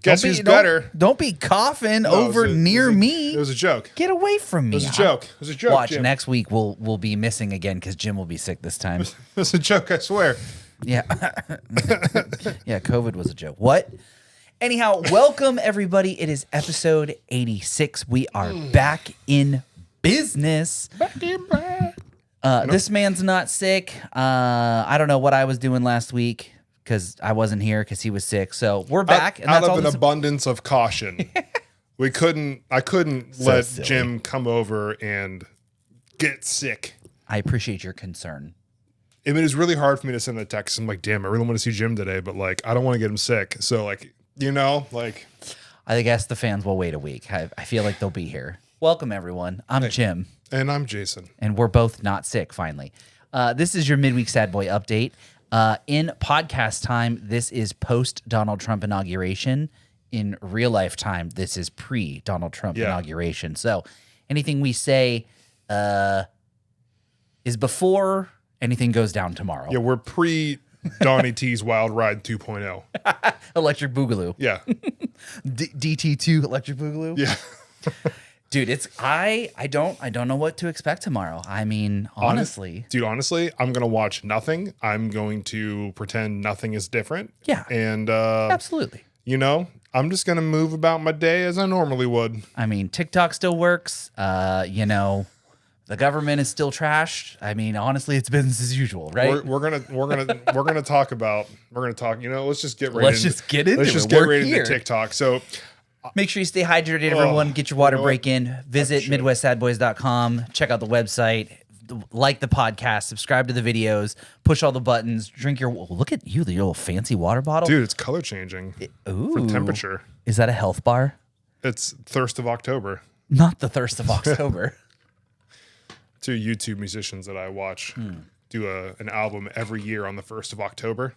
Guess who's better? Don't be coughing over near me. It was a joke. Get away from me. It was a joke. It was a joke. Watch, Jim. next week we'll be missing again because Jim will be sick this time. It was a joke, I swear. Yeah. Yeah, COVID was a joke. What? Anyhow, welcome everybody. It is episode 86. We are back in business. This man's not sick. I don't know what I was doing last week because I wasn't here because he was sick. So we're back. And out of an abundance of caution, I couldn't let silly. Jim come over and get sick. I appreciate your concern. I mean, it's really hard for me to send a text. I'm like, damn, I really want to see Jim today, but like, I don't want to get him sick. So like, I guess the fans will wait a week. I feel like they'll be here. Welcome everyone. I'm Jim. And I'm Jason. And we're both not sick finally. This is your midweek sad boy update. In podcast time, this is post Donald Trump inauguration. In real life time, this is pre Donald Trump inauguration. So anything we say is before anything goes down tomorrow. Yeah, we're pre Donnie T's Wild Ride 2.0. Electric Boogaloo. Yeah. DT2 Electric Boogaloo. Yeah. Dude, it's I don't know what to expect tomorrow. I mean, honestly. Honestly, I'm going to watch nothing. I'm going to pretend nothing is different. Yeah. And absolutely. I'm just going to move about my day as I normally would. I mean, TikTok still works. The government is still trashed. I mean, honestly, it's business as usual, right? We're gonna talk. Let's just get right. Let's just get into TikTok. So make sure you stay hydrated, everyone. Get your water break in. Visit MidwestSadBoys.com. Check out the website. Like the podcast. Subscribe to the videos. Push all the buttons. Drink your. Look at you, the little fancy water bottle, dude. It's color changing for temperature. Is that a health bar? It's Thirst of October. Not the Thirst of October. Two YouTube musicians that I watch do an album every year on the 1st of October.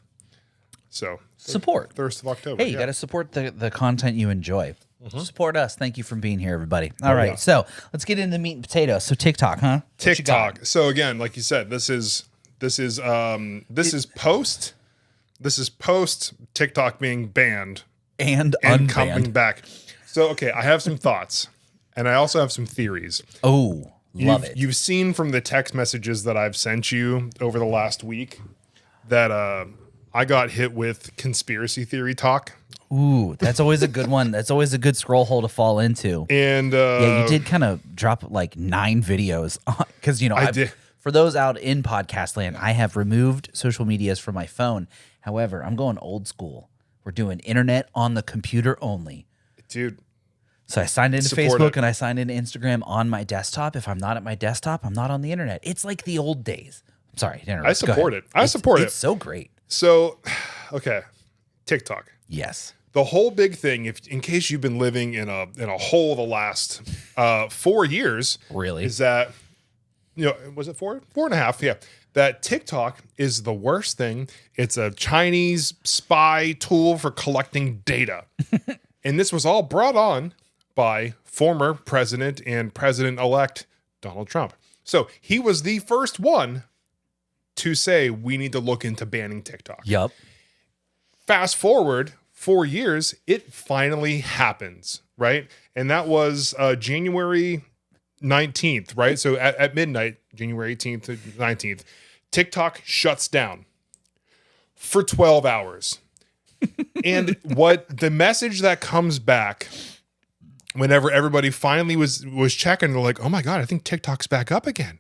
So support Thirst of October. Hey, you got to support the content you enjoy. Mm-hmm. Support us. Thank you for being here, everybody. All right, so let's get into meat and potatoes. So TikTok, huh? TikTok. So again, like you said, this is post TikTok being banned and coming back. So okay, I have some thoughts, and I also have some theories. Oh. Love it. You've seen from the text messages that I've sent you over the last week that I got hit with conspiracy theory talk. Ooh, that's always a good one. That's always a good scroll hole to fall into. And yeah, you did kind of drop like 9 videos because I did. For those out in podcast land, I have removed social medias from my phone. However, I'm going old school. We're doing internet on the computer only, dude. So I signed into Facebook and I signed into Instagram on my desktop. If I'm not at my desktop, I'm not on the internet. It's like the old days. I'm sorry. I support it. I support it. It's so great. So, okay, TikTok. Yes. The whole big thing, in case you've been living in a hole the last 4 years, really, is that was it 4.5? Yeah. That TikTok is the worst thing. It's a Chinese spy tool for collecting data, and this was all brought on by former president and president-elect Donald Trump. So he was the first one to say we need to look into banning TikTok. Yep. Fast forward 4 years, it finally happens, right? And that was January 19th, right? So at midnight, January 18th to 19th, TikTok shuts down for 12 hours. And what the message that comes back whenever everybody finally was checking, they're like, oh my God, I think TikTok's back up again.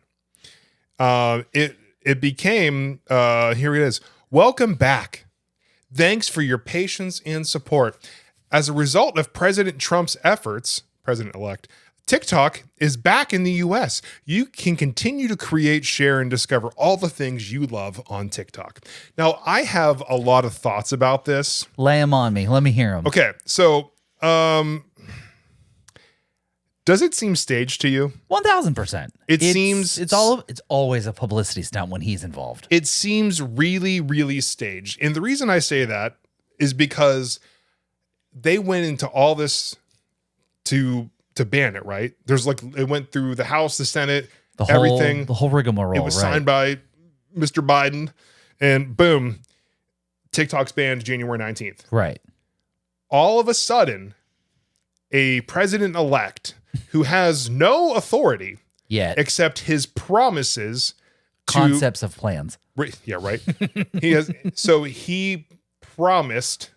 It became, here it is. Welcome back. Thanks for your patience and support. As a result of President Trump's efforts, President-elect, TikTok is back in the US. You can continue to create, share, and discover all the things you love on TikTok. Now, I have a lot of thoughts about this. Lay them on me. Let me hear them. Okay, so does it seem staged to you? 1000%. It's always a publicity stunt when he's involved. It seems really, really staged. And the reason I say that is because they went into all this to ban it, right? There's it went through the House, the Senate, everything. The whole rigmarole. It was signed by Mr. Biden, and boom, TikTok's banned January 19th. Right. all of a sudden, a president-elect who has no authority Yet. except his promises to Concepts of plans. Yeah, right. He promised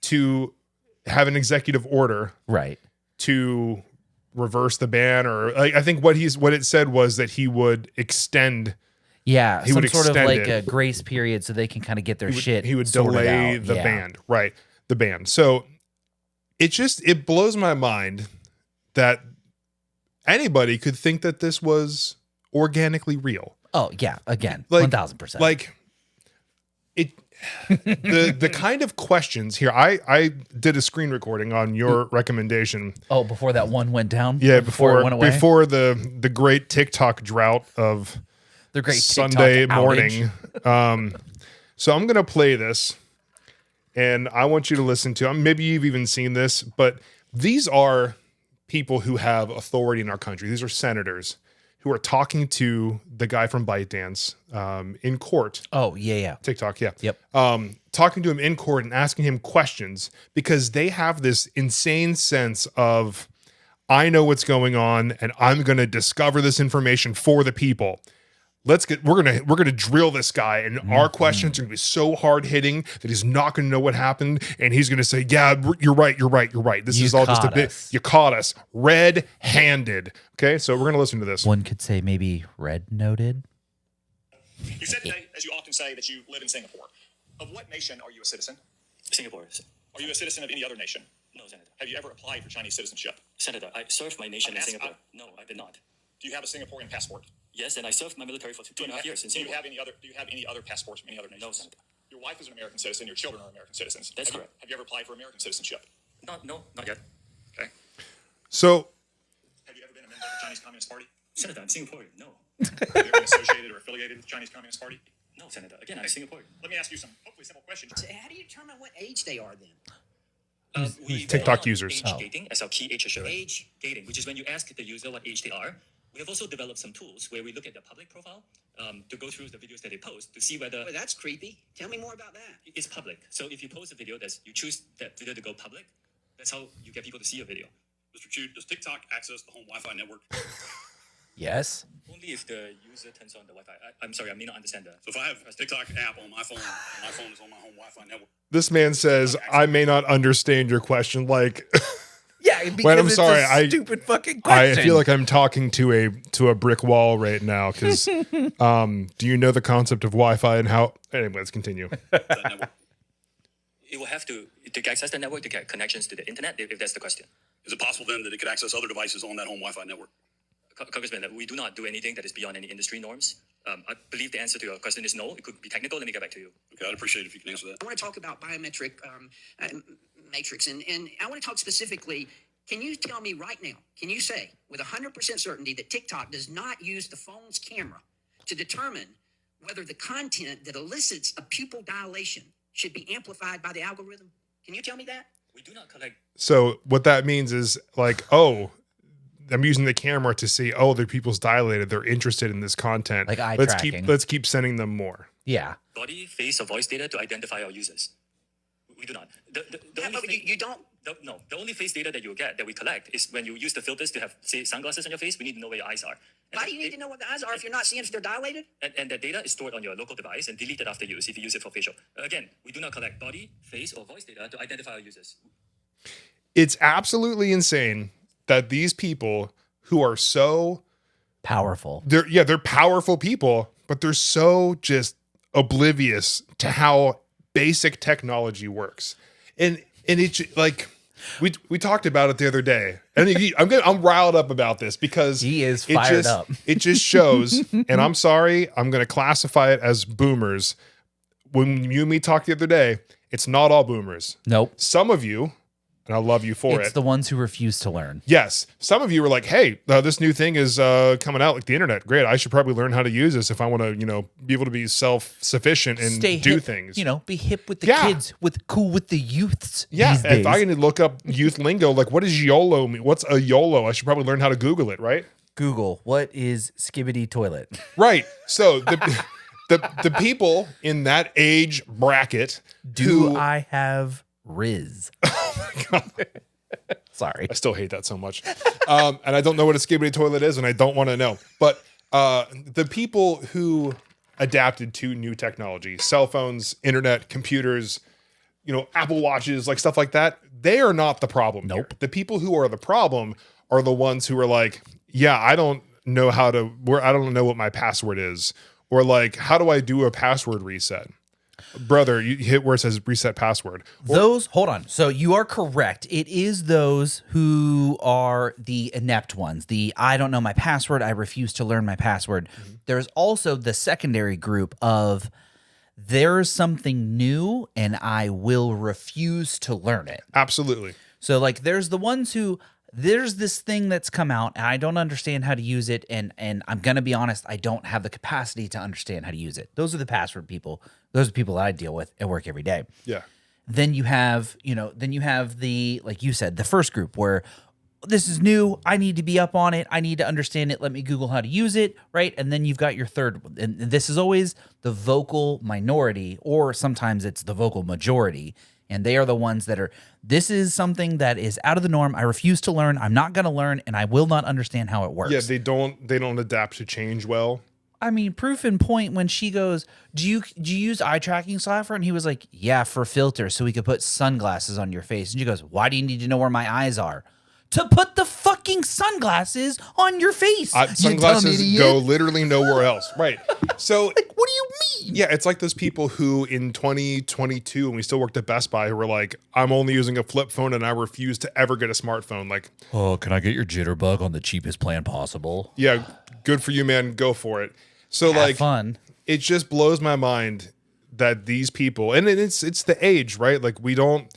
to have an executive order Right. to reverse the ban, or I think what it said was that he would extend. Yeah, He some would sort of extend like it. a grace period so they can kind of get their shit. He would sorted delay out. the Yeah. ban, right? The ban. So it blows my mind that anybody could think that this was organically real. Oh yeah, again, Like 1000%. Like it. the kind of questions here. I did a screen recording on your recommendation. Oh, before that one went down. Yeah, it before went away? before the great TikTok drought of The great Sunday TikTok outage. morning. So I'm gonna play this, and I want you to listen to. Maybe you've even seen this, but these are people who have authority in our country. These are senators who are talking to the guy from ByteDance in court. Oh yeah. TikTok, yeah. Yep. Talking to him in court and asking him questions because they have this insane sense of, I know what's going on and I'm going to discover this information for the people. We're gonna drill this guy, and our questions are gonna be so hard hitting that he's not gonna know what happened, and he's gonna say, "Yeah, you're right. This is all just a bit. You caught us red-handed." Okay, so we're gonna listen to this. One could say maybe red noted. You said today, as you often say, that you live in Singapore. Of what nation are you a citizen? Singapore. Are you a citizen of any other nation? No, Senator. Have you ever applied for Chinese citizenship? Senator, I served my nation in I'm Singapore. asking- No, I did not. Do you have a Singaporean passport? Yes, and I served my military for two and a half years in Do you Singapore. have any other passports from any other nations? No, Senator. Your wife is an American citizen. Your children are American citizens. That's Have you- correct. Have you ever applied for American citizenship? No, not yet. Okay. So Have you ever been a member of the Chinese Communist Party? Senator, I'm Singaporean. No. Have you ever been associated or affiliated with the Chinese Communist Party? No, Senator. Again, I'm Singaporean. Let me ask you some hopefully simple questions. So how do you determine what age they are then? We TikTok rely on users. Age gating as our key age assurance. Age? Gating, which is when you ask the user what age they are. We have also developed some tools where we look at their public profile to go through the videos that they post to see whether Well, that's creepy. Tell me more about that. it's public. So if you post a video, you choose that video to go public. That's how you get people to see your video. Mr. Chu, does TikTok access the home Wi-Fi network? Yes. Only if the user turns on the Wi-Fi. I'm sorry, I may not understand that. So if I have a TikTok app on my phone is on my home Wi-Fi network. this man says, "I may not understand your question." Like, Yeah, because Well, I'm it's sorry, a stupid fucking I question. feel like I'm talking to a brick wall right now. Because, do you know the concept of Wi-Fi and how? Anyway, let's continue. That network. It will have to access the network to get connections to the internet, if that's the question. Is it possible then that it could access other devices on that home Wi-Fi network? Congressman, we do not do anything that is beyond any industry norms. I believe the answer to your question is no. It could be technical. Let me get back to you. Okay, I'd appreciate it if you can answer that. I want to talk about biometric matrix, and I want to talk specifically. Can you tell me right now, can you say with 100% certainty that TikTok does not use the phone's camera to determine whether the content that elicits a pupil dilation should be amplified by the algorithm? Can you tell me that? We do not collect. So what that means is like, oh, I'm using the camera to see, oh, their pupils dilated. They're interested in this content. Like eye let's tracking. let's keep sending them more. Yeah. Body, face, or voice data to identify our users. We do not. The Yeah, only but thing- you don't. The only face data that you get, that we collect, is when you use the filters to have, say, sunglasses on your face. We need to know where your eyes are. Why do you need to know what the eyes are if you're not seeing if they're dilated? And that data is stored on your local device and deleted after use if you use it for facial. Again, we do not collect body, face, or voice data to identify our users. It's absolutely insane that these people who are so Powerful. they're powerful people, but they're so just oblivious to how basic technology works. And it's like we talked about it the other day, and I'm riled up about this because He is fired up. It just shows, and I'm sorry, I'm going to classify it as boomers. When you and me talked the other day, it's not all boomers. Nope. Some of you, and I love you for It's it. the ones who refuse to learn. Yes, some of you were like, "Hey, this new thing is coming out, like the internet. Great, I should probably learn how to use this if I want to, be able to be self-sufficient and Stay do hip, things." be hip with the Yeah. kids, cool with the youths. Yeah, these if days. I need to look up youth lingo, like what does YOLO mean? What's a YOLO? I should probably learn how to Google it, right? Google, what is skibbity toilet? Right. So the people in that age bracket Do who I have Riz? Sorry. I still hate that so much. And I don't know what a skibidi toilet is, and I don't want to know. But the people who adapted to new technology, cell phones, internet, computers, Apple Watches, like stuff like that, they are not the problem. Nope. Here. The people who are the problem are the ones who are like, yeah, I don't know I don't know what my password is. Or like, how do I do a password reset? Brother, you hit where it says reset password. Hold on. So you are correct. It is those who are the inept ones. I don't know my password. I refuse to learn my password. Mm-hmm. There's also the secondary group of there's something new and I will refuse to learn it. Absolutely. So like there's the ones who there's this thing that's come out and I don't understand how to use it. And I'm going to be honest, I don't have the capacity to understand how to use it. Those are the password people. Those are the people that I deal with at work every day. Yeah. Then you have, the, like you said, the first group where this is new. I need to be up on it. I need to understand it. Let me Google how to use it. Right. And then you've got your third one. And this is always the vocal minority, or sometimes it's the vocal majority. And they are the ones that are, this is something that is out of the norm. I refuse to learn. I'm not going to learn, and I will not understand how it works. Yeah, they don't adapt to change well. I mean, proof in point when she goes, do you use eye tracking software? And he was like, yeah, for filters, so we could put sunglasses on your face. And she goes, why do you need to know where my eyes are? To put the fucking sunglasses on your face. Sunglasses go literally nowhere else. Right. So like, what do you mean? Yeah, it's like those people who in 2022, when we still worked at Best Buy, who were like, I'm only using a flip phone and I refuse to ever get a smartphone. Like, oh, can I get your jitterbug on the cheapest plan possible? Yeah, good for you, man. Go for it. So Have fun. It just blows my mind that these people, and it's the age, right? Like we don't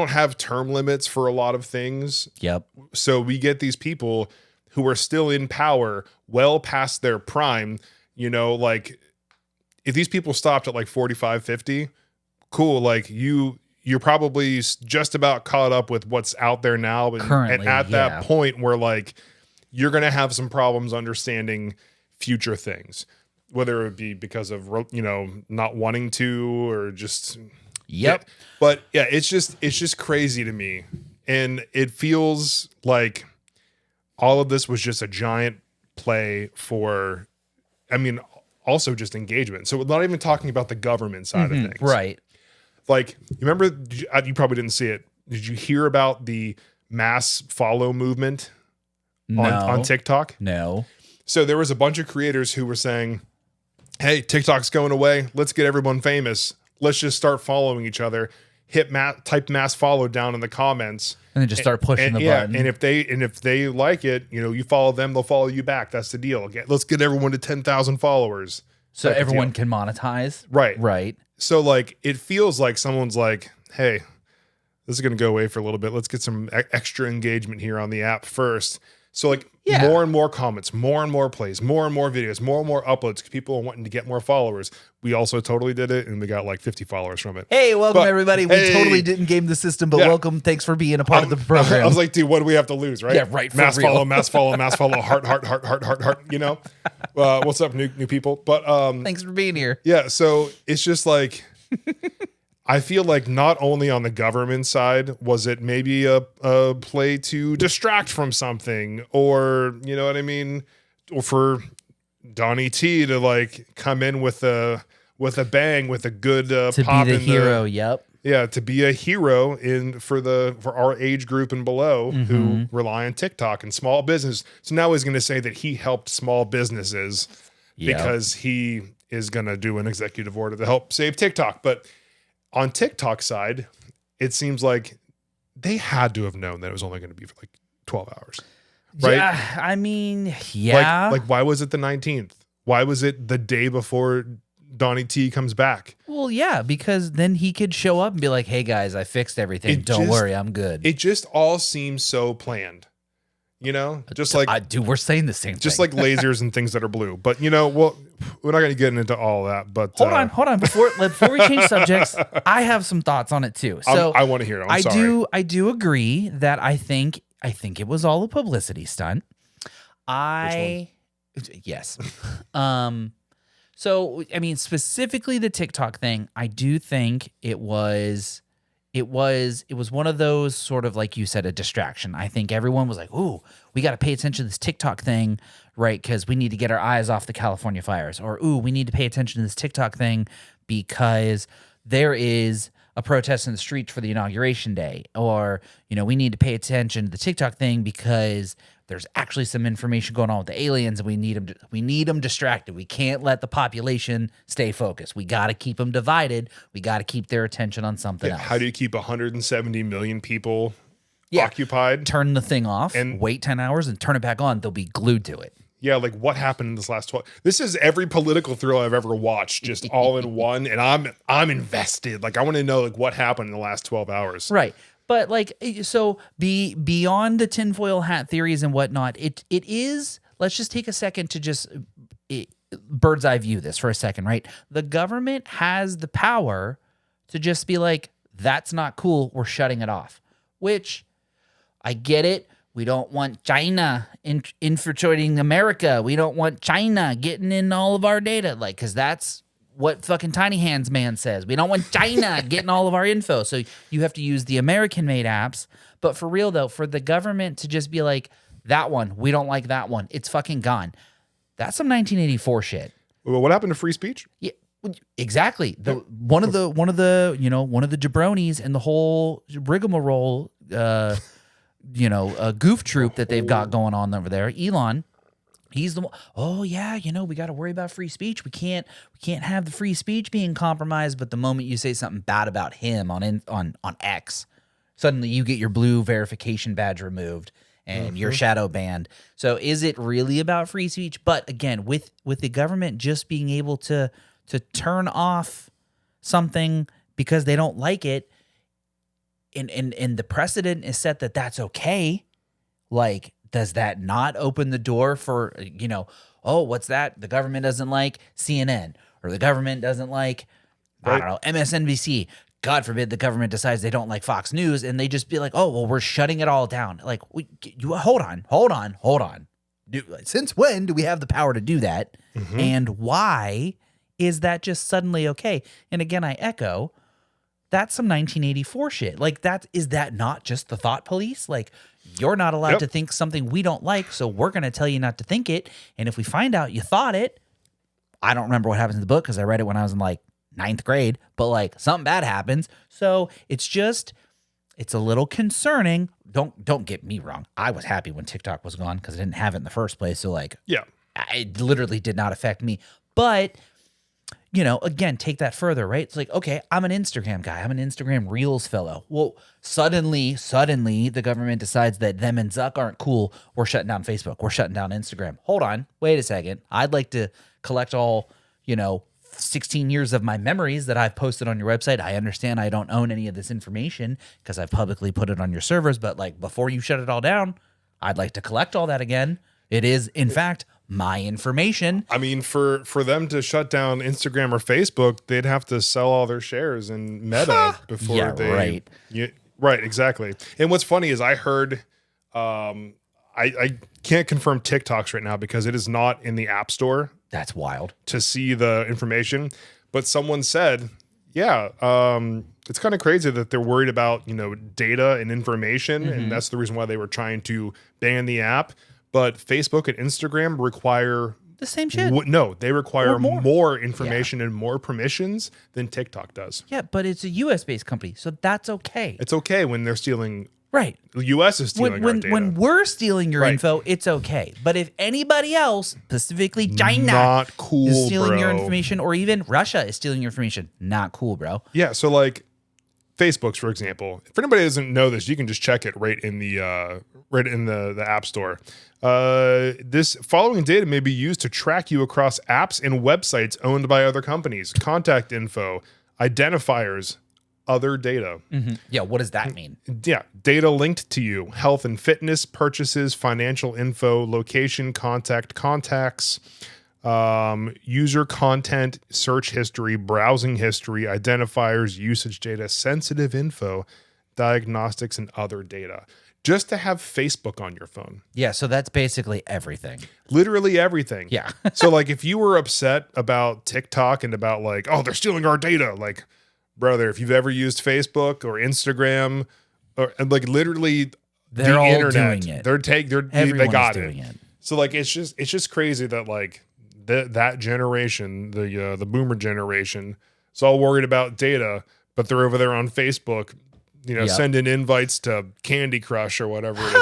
have term limits for a lot of things. Yep. So we get these people who are still in power well past their prime, like if these people stopped at like 45, 50, cool. Like you're probably just about caught up with what's out there now. And at that point where like, you're going to have some problems understanding future things, whether it be because of, not wanting to, or just, yep. Yeah. But yeah, it's just crazy to me. And it feels like all of this was just a giant play for, also just engagement. So we're not even talking about the government side of things. Right. Like, you remember, you probably didn't see it. Did you hear about the mass follow movement on TikTok? No. So there was a bunch of creators who were saying, hey, TikTok's going away. Let's get everyone famous. Let's just start following each other. Type mass follow down in the comments, and then just start pushing the button. And if they like it, you follow them, they'll follow you back. That's the deal. Let's get everyone to 10,000 followers, so everyone can monetize. Right. So like it feels like someone's like, hey, this is going to go away for a little bit. Let's get some extra engagement here on the app first. So like more and more comments, more and more plays, more and more videos, more and more uploads, because people are wanting to get more followers. We also totally did it, and we got like 50 followers from it. Hey, welcome everybody. We totally didn't game the system, but welcome. Thanks for being a part of the program. I was like, dude, what do we have to lose, right? Yeah, right. Mass follow, heart. What's up, new people? But thanks for being here. Yeah, so it's just like I feel like not only on the government side was it maybe a play to distract from something, or you know what I mean, or for Donnie T to like come in with a bang, with a good to pop be the in hero. To be a hero for our age group and below who rely on TikTok and small business. So now he's going to say that he helped small businesses because he is going to do an executive order to help save TikTok, but on TikTok side, it seems like they had to have known that it was only going to be for like 12 hours. Right? Yeah, I mean, yeah. Like why was it the 19th? Why was it the day before Donnie T comes back? Well, yeah, because then he could show up and be like, hey guys, I fixed everything. Don't worry, I'm good. It just all seems so planned. Just like we're saying the same thing. Just like lasers and things that are blue. But we're not going to get into all that. But hold on. Before we change subjects, I have some thoughts on it too. So I want to hear it. I'm sorry. I do agree that I think it was all a publicity stunt. Yes. So I mean, specifically the TikTok thing, I do think it was it was one of those sort of, like you said, a distraction. I think everyone was like, "Ooh, we got to pay attention to this TikTok thing, right? Because we need to get our eyes off the California fires." Or, "Ooh, we need to pay attention to this TikTok thing because there is a protest in the streets for the inauguration day." Or, we need to pay attention to the TikTok thing because there's actually some information going on with the aliens, and we need them distracted. We can't let the population stay focused. We got to keep them divided. We got to keep their attention on something else. How do you keep 170 million people occupied? Turn the thing off And- wait 10 hours and turn it back on. They'll be glued to it. Yeah, like what happened in this last 12? This is every political thriller I've ever watched, just all in one, and I'm invested. Like I want to know like what happened in the last 12 hours. Right. But like, so beyond the tinfoil hat theories and whatnot, it is, let's just take a second to just bird's eye view this for a second, right? The government has the power to just be like, that's not cool. We're shutting it off, which I get it. We don't want China infiltrating America. We don't want China getting in all of our data. Like, because that's what fucking Tiny Hands Man says. We don't want China getting all of our info. So you have to use the American-made apps. But for real, though, for the government to just be like, that one, we don't like that one, it's fucking gone. That's some 1984 shit. Well, what happened to free speech? Yeah, exactly. One of the jabronis and the whole rigmarole, goof troop that they've got going on over there, Elon. He's the one. Oh yeah, we got to worry about free speech. We can't have the free speech being compromised. But the moment you say something bad about him on X, suddenly you get your blue verification badge removed and you're shadow banned. So is it really about free speech? But again, with the government just being able to turn off something because they don't like it, and the precedent is set that that's okay, like. Does that not open the door for, what's that? The government doesn't like CNN, or the government doesn't like, I don't know, MSNBC. God forbid the government decides they don't like Fox News, and they just be like, oh, well, we're shutting it all down. Like, hold on. Since when do we have the power to do that? Mm-hmm. And why is that just suddenly okay? And again, I echo, that's some 1984 shit. Like, is that not just the thought police? Like, you're not allowed to think something we don't like, so we're going to tell you not to think it. And if we find out you thought it, I don't remember what happens in the book because I read it when I was in like 9th grade, but like something bad happens. So it's a little concerning. Don't get me wrong. I was happy when TikTok was gone because I didn't have it in the first place. So like, it literally did not affect me. But again, take that further, right? It's like, okay, I'm an Instagram guy. I'm an Instagram Reels fellow. Well, suddenly the government decides that them and Zuck aren't cool. We're shutting down Facebook. We're shutting down Instagram. Hold on. Wait a second. I'd like to collect all, 16 years of my memories that I've posted on your website. I understand I don't own any of this information because I've publicly put it on your servers. But like, before you shut it all down, I'd like to collect all that again. It is, in fact, my information. I mean, for them to shut down Instagram or Facebook, they'd have to sell all their shares in Meta before they. Right. Right, exactly. And what's funny is I heard, I can't confirm TikToks right now because it is not in the App Store. That's wild. To see the information, but someone said, it's kind of crazy that they're worried about data and information, and that's the reason why they were trying to ban the app. But Facebook and Instagram require the same shit. No, they require more information and more permissions than TikTok does. Yeah, but it's a US-based company, so that's okay. It's okay when they're stealing. Right. The US is stealing our data. When we're stealing your info, it's okay. But if anybody else, specifically China, not cool, is stealing your bro. information, or even Russia is stealing your information, not cool, bro. Yeah, so like Facebook's, for example. If anybody doesn't know this, you can just check it right in the App Store. This following data may be used to track you across apps and websites owned by other companies, contact info, identifiers, other data. Mm-hmm. Yeah, what does that mean? Yeah, data linked to you, health and fitness, purchases, financial info, location, contacts, user content, search history, browsing history, identifiers, usage data, sensitive info, diagnostics, and other data. Just to have Facebook on your phone. Yeah, so that's basically everything. Literally everything. Yeah. So like if you were upset about TikTok and about like, oh, they're stealing our data, like brother, if you've ever used Facebook or Instagram or and like literally They're the all internet, doing it. they Everyone got is doing it. So like it's just crazy that like that generation, the boomer generation, is all worried about data, but they're over there on Facebook, Yep. sending invites to Candy Crush or whatever it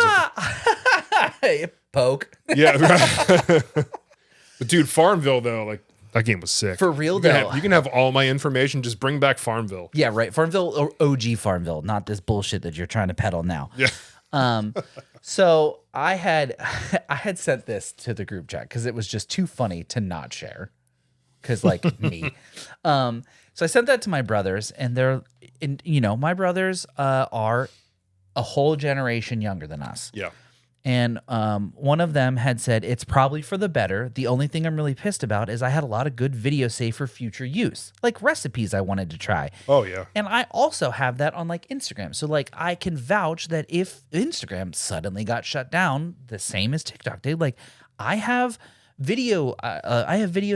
is. Poke. Yeah. But dude, Farmville though, like that game was sick. For real, you can though. have, you can have all my information. Just bring back Farmville. Yeah, right. Farmville or OG Farmville, not this bullshit that you're trying to peddle now. Yeah. So I had sent this to the group chat because it was just too funny to not share. Because like me. So I sent that to my brothers, and my brothers are a whole generation younger than us. Yeah. And one of them had said, it's probably for the better. The only thing I'm really pissed about is I had a lot of good video saved for future use, like recipes I wanted to try. Oh yeah. And I also have that on like Instagram. So like I can vouch that if Instagram suddenly got shut down, the same as TikTok did, like I have video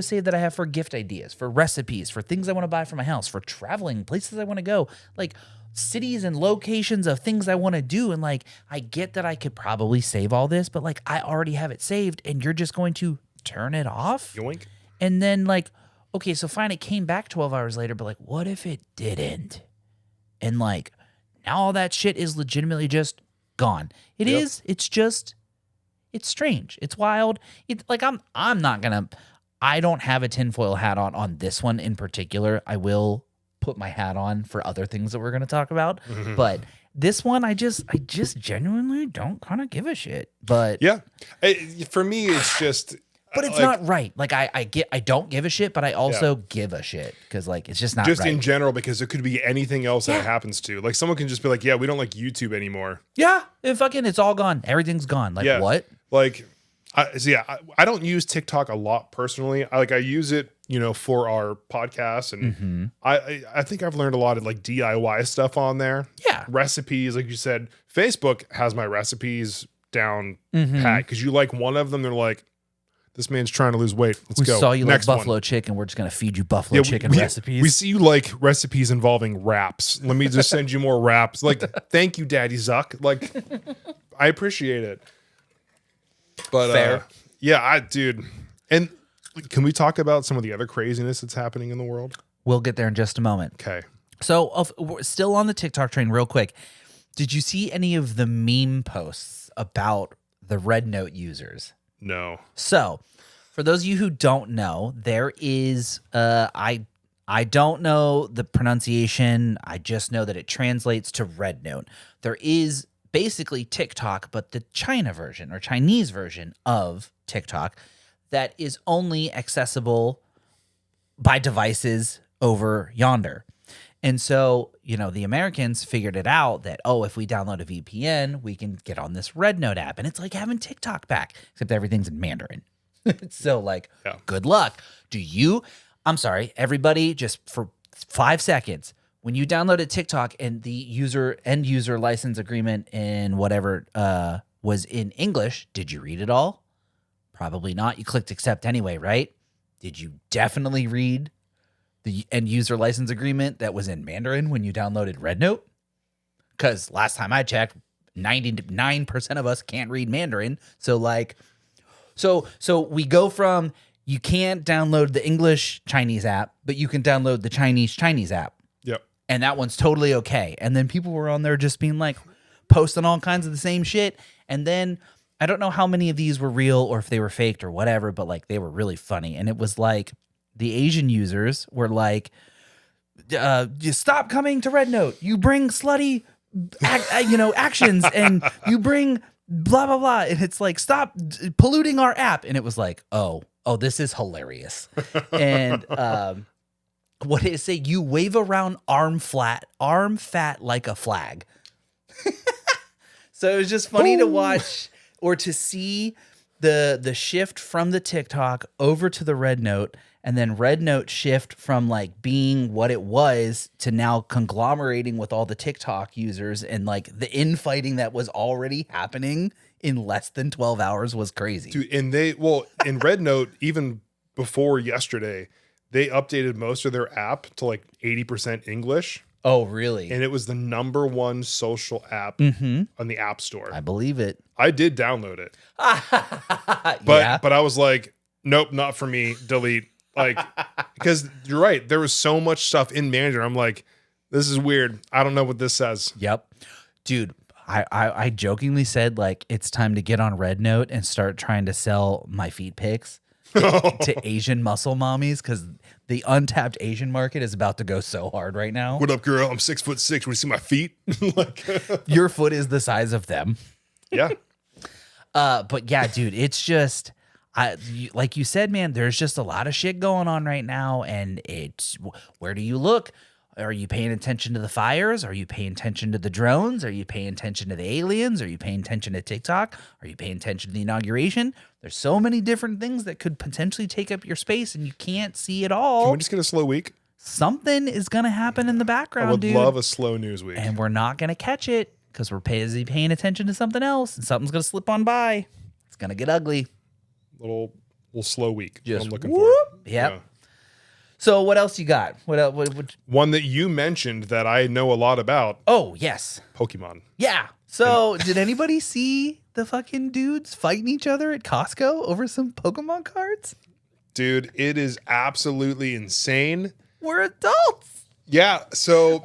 saved that I have for gift ideas, for recipes, for things I want to buy for my house, for traveling, places I want to go, like cities and locations of things I want to do. And like, I get that I could probably save all this, but like I already have it saved and you're just going to turn it off. Yoink. And then like, okay, so fine, it came back 12 hours later, but like, what if it didn't? And like, now all that shit is legitimately just gone. It Yep. is. It's just, it's strange. It's wild. It's like, I don't have a tinfoil hat on this one in particular. I will put my hat on for other things that we're going to talk about. Mm-hmm. But this one, I just genuinely don't kind of give a shit. But Yeah. For me, it's just. But it's like, not right. Like I don't give a shit, but I also give a shit because like it's just not just right. in general, because it could be anything else that it happens to. Like someone can just be like, "Yeah, we don't like YouTube anymore." Yeah, it's all gone. Everything's gone. Like Yeah. what? Like, I don't use TikTok a lot personally. I use it, for our podcast, and Mm-hmm. I think I've learned a lot of like DIY stuff on there. Yeah. Recipes, like you said. Facebook has my recipes down Mm-hmm. pat because you like one of them, they're like, this man's trying to lose weight. Let's We go. saw you Next like one. buffalo chicken. We're just gonna feed you buffalo Yeah, chicken we recipes. We see you like recipes involving wraps. Let me just send you more wraps. Like, thank you, Daddy Zuck. Like, I appreciate it. But Fair. dude. And can we talk about some of the other craziness that's happening in the world? We'll get there in just a moment. Okay. So we're still on the TikTok train, real quick. Did you see any of the meme posts about the Red Note users? No. So, for those of you who don't know, there is I don't know the pronunciation. I just know that it translates to Red Note. There is basically TikTok, but the China version or Chinese version of TikTok that is only accessible by devices over yonder. And so, the Americans figured it out that, if we download a VPN, we can get on this Red Note app. And it's like having TikTok back, except everything's in Mandarin. So, Good luck. I'm sorry, everybody, just for 5 seconds, when you downloaded TikTok and the end user license agreement and whatever was in English, did you read it all? Probably not. You clicked accept anyway, right? Did you definitely read the end user license agreement that was in Mandarin when you downloaded Red Note? Because last time I checked, 99% of us can't read Mandarin. So we go from you can't download the English Chinese app, but you can download the Chinese app. Yep. And that one's totally okay. And then people were on there just being like, posting all kinds of the same shit. And then I don't know how many of these were real or if they were faked or whatever, but like they were really funny. And it was like the Asian users were like, you stop coming to Red Note. You bring slutty, actions, and you bring blah, blah, blah. And it's like, stop polluting our app. And it was like, oh, this is hilarious. And what did it say? You wave around arm fat like a flag. So it was just funny to watch or to see the shift from the TikTok over to the Red Note, and then Red Note shift from like being what it was to now conglomerating with all the TikTok users, and like the infighting that was already happening in less than 12 hours was crazy. Dude, and in Red Note, even before yesterday, they updated most of their app to like 80% English. Oh, really? And it was the #1 social app on the App Store. I believe it. I did download it. But But I was like, nope, not for me. Delete. Like, because you're right. There was so much stuff in Mandarin. I'm like, this is weird. I don't know what this says. Yep. Dude, I jokingly said, like, it's time to get on Red Note and start trying to sell my feet pics to Asian muscle mommies, because the untapped Asian market is about to go so hard right now. What up, girl? I'm 6'6". Want to see my feet? Like, Your foot is the size of them. yeah. But yeah, dude, it's just, like you said, man, there's just a lot of shit going on right now. And it's, where do you look? Are you paying attention to the fires? Are you paying attention to the drones? Are you paying attention to the aliens? Are you paying attention to TikTok? Are you paying attention to the inauguration? There's so many different things that could potentially take up your space, and you can't see it all. Can we just get a slow week? Something is going to happen in the background, I would dude. love a slow news week. And we're not going to catch it because we're busy paying attention to something else, and something's going to slip on by. It's going to get ugly. Little slow week. Just I'm looking whoop. for. Yep. Yeah. So what else you got? What else? What? One that you mentioned that I know a lot about, Oh, yes. Pokemon. Yeah. So did anybody see the fucking dudes fighting each other at Costco over some Pokemon cards? Dude, it is absolutely insane. We're adults. Yeah, so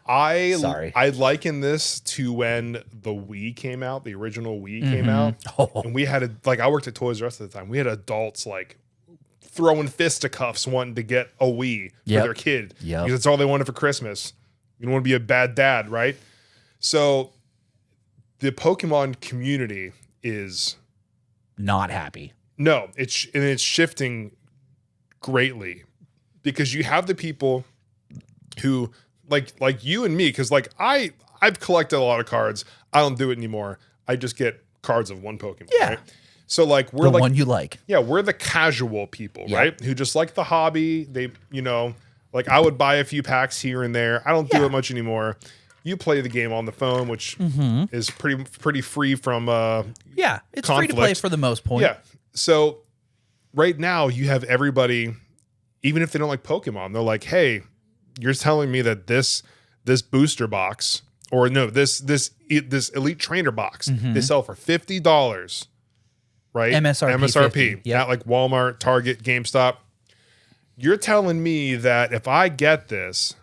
Sorry. I liken this to when the Wii came out, the original Wii came out. Oh. And we had I worked at Toys R Us at the time. We had adults like throwing fisticuffs wanting to get a Wii for Yep. their kid. Yep. Because it's all they wanted for Christmas. You don't want to be a bad dad, right? So the Pokemon community is Not happy. no, it's shifting greatly, because you have the people who like you and me, because like I've collected a lot of cards. I don't do it anymore. I just get cards of one Pokemon. Yeah. Right? So like we're The like one you like. yeah, we're the casual people, Yeah. right? Who just like the hobby. They, like I would buy a few packs here and there. I don't do Yeah. it much anymore. You play the game on the phone, which is pretty free from Yeah. It's free to play Conflict. for the most point. yeah. So right now you have everybody, even if they don't like Pokemon, they're like, hey, you're telling me that this booster box, or no, this elite trainer box, they sell for $50, right? MSRP 50, yep. At like Walmart, Target, GameStop. You're telling me that if I get this,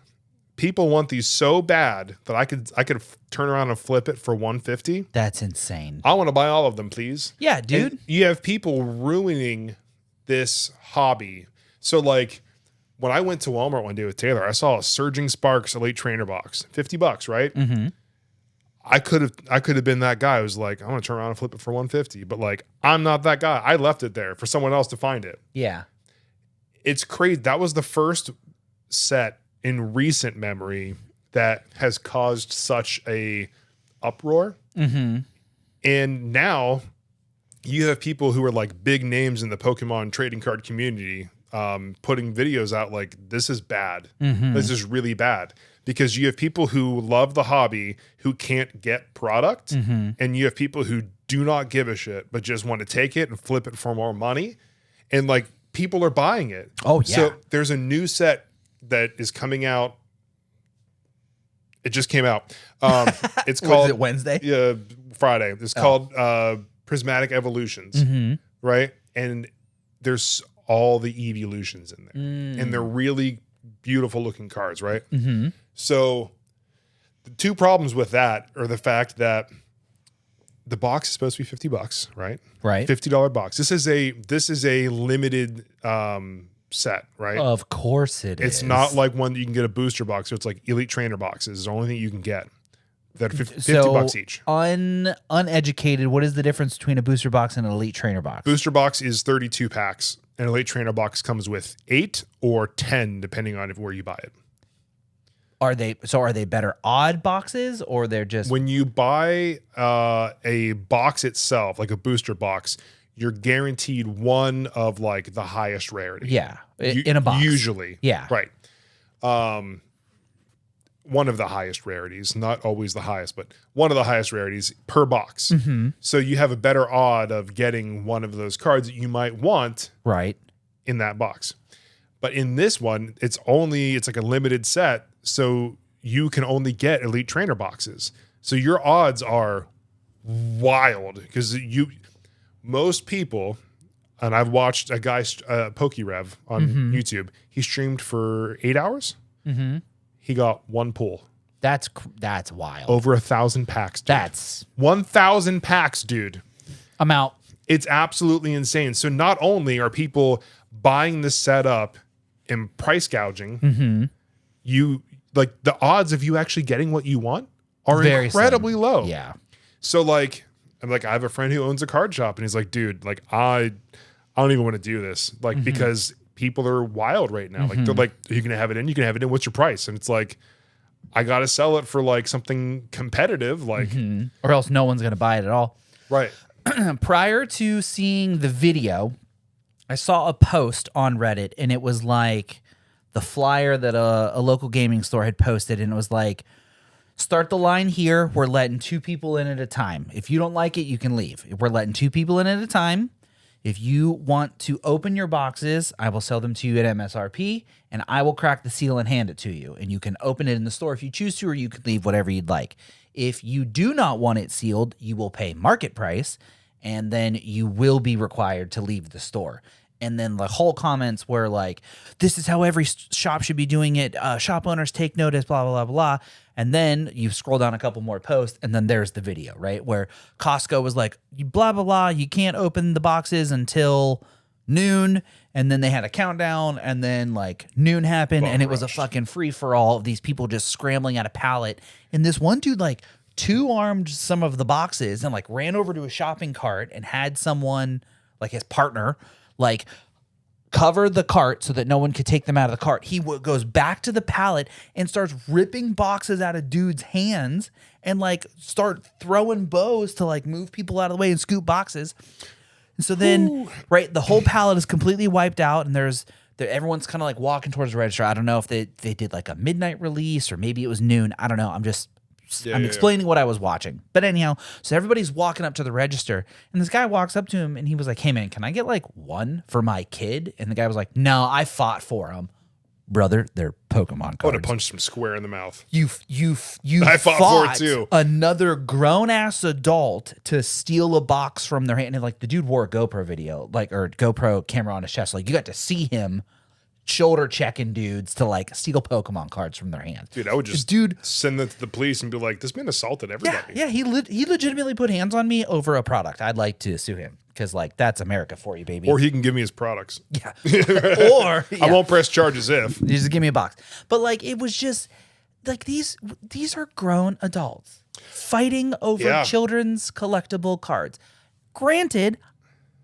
people want these so bad that I could turn around and flip it for $150. That's insane. I want to buy all of them, please. Yeah, dude. And you have people ruining this hobby. So like when I went to Walmart one day with Taylor, I saw a Surging Sparks Elite Trainer box, $50, right? Mm-hmm. I could have been that guy who's like, I'm gonna turn around and flip it for $150, but like I'm not that guy. I left it there for someone else to find it. Yeah. It's crazy. That was the first set in recent memory that has caused such a uproar. Mm-hmm. And now you have people who are like big names in the Pokemon trading card community putting videos out like, this is bad. Mm-hmm. This is really bad. Because you have people who love the hobby who can't get product. Mm-hmm. And you have people who do not give a shit, but just want to take it and flip it for more money. And like people are buying it. Oh, yeah. So there's a new set that is coming out. It just came out. It's Was called it Wednesday? Yeah, Friday. It's called Prismatic Evolutions, Mm-hmm. right? And there's all the evolutions in there, and they're really beautiful looking cards, right? Mm-hmm. So the two problems with that are the fact that the box is supposed to be $50, right? Right. $50 box. This is a limited set, right? Of course it is. It's not like one that you can get a booster box. So it's like Elite Trainer boxes. It's the only thing you can get. That are $50 each. Uneducated, what is the difference between a booster box and an Elite Trainer box? Booster box is 32 packs. An Elite Trainer box comes with 8 or 10, depending on where you buy it. Are they better odd boxes, or they're just When you buy a box itself, like a booster box, you're guaranteed one of like the highest rarity. yeah, in a box. Usually. Yeah. Right. One of the highest rarities, not always the highest, but one of the highest rarities per box. Mm-hmm. So you have a better odd of getting one of those cards that you might want Right. in that box. But in this one, it's like a limited set. So you can only get Elite Trainer boxes. So your odds are wild because most people, and I've watched a guy, PokeRev on YouTube. He streamed for 8 hours. He got one pull. That's wild. Over 1,000 packs. Dude. That's 1,000 packs, dude. I'm out. It's absolutely insane. So not only are people buying this setup and price gouging, you like the odds of you actually getting what you want are Very incredibly slim. low. Yeah. So like, I have a friend who owns a card shop, and he's like, dude, like I don't even want to do this, like because people are wild right now. Like they're like, you can have it in, you can have it in. What's your price? And it's like, I got to sell it for like something competitive, like, Or else no one's gonna buy it at all. right. Prior to seeing the video, I saw a post on Reddit, and it was like the flyer that a local gaming store had posted, and it was like, start the line here. We're letting 2 people in at a time. If you don't like it, you can leave. We're letting 2 people in at a time. If you want to open your boxes, I will sell them to you at MSRP, and I will crack the seal and hand it to you. And you can open it in the store if you choose to, or you can leave whatever you'd like. If you do not want it sealed, you will pay market price, and then you will be required to leave the store. And then the whole comments were like, this is how every shop should be doing it. Shop owners take notice, blah, blah, blah, blah. And then you scroll down a couple more posts, and then there's the video, right? Where Costco was like, blah, blah, blah. You can't open the boxes until noon. And then they had a countdown, and then like noon happened, and it was a fucking free for all of these people just scrambling at a pallet. And this one dude like 2-armed some of the boxes and like ran over to a shopping cart and had someone, like his partner, like cover the cart so that no one could take them out of the cart. He goes back to the pallet and starts ripping boxes out of dudes' hands and like start throwing bows to like move people out of the way and scoop boxes. And so then, right, the whole pallet is completely wiped out, and everyone's kind of like walking towards the register. I don't know if they did like a midnight release or maybe it was noon. I don't know. I'm explaining what I was watching. But anyhow, so everybody's walking up to the register, and this guy walks up to him, and he was like, hey, man, can I get like 1 for my kid? And the guy was like, no, I fought for him. Brother, they're Pokemon cards. I would have punched him square in the mouth. You I fought for it too. Another grown-ass adult to steal a box from their hand. And like the dude wore a GoPro video, like, or GoPro camera on his chest. Like you got to see him shoulder checking dudes to like steal Pokemon cards from their hands. Dude, I would just send that to the police and be like, this man assaulted everybody. Yeah, he legitimately put hands on me over a product. I'd like to sue him because like that's America for you, baby. Or he can give me his products. Yeah. Or I won't press charges if. You just give me a box. But like it was just like these are grown adults fighting over children's collectible cards. Granted,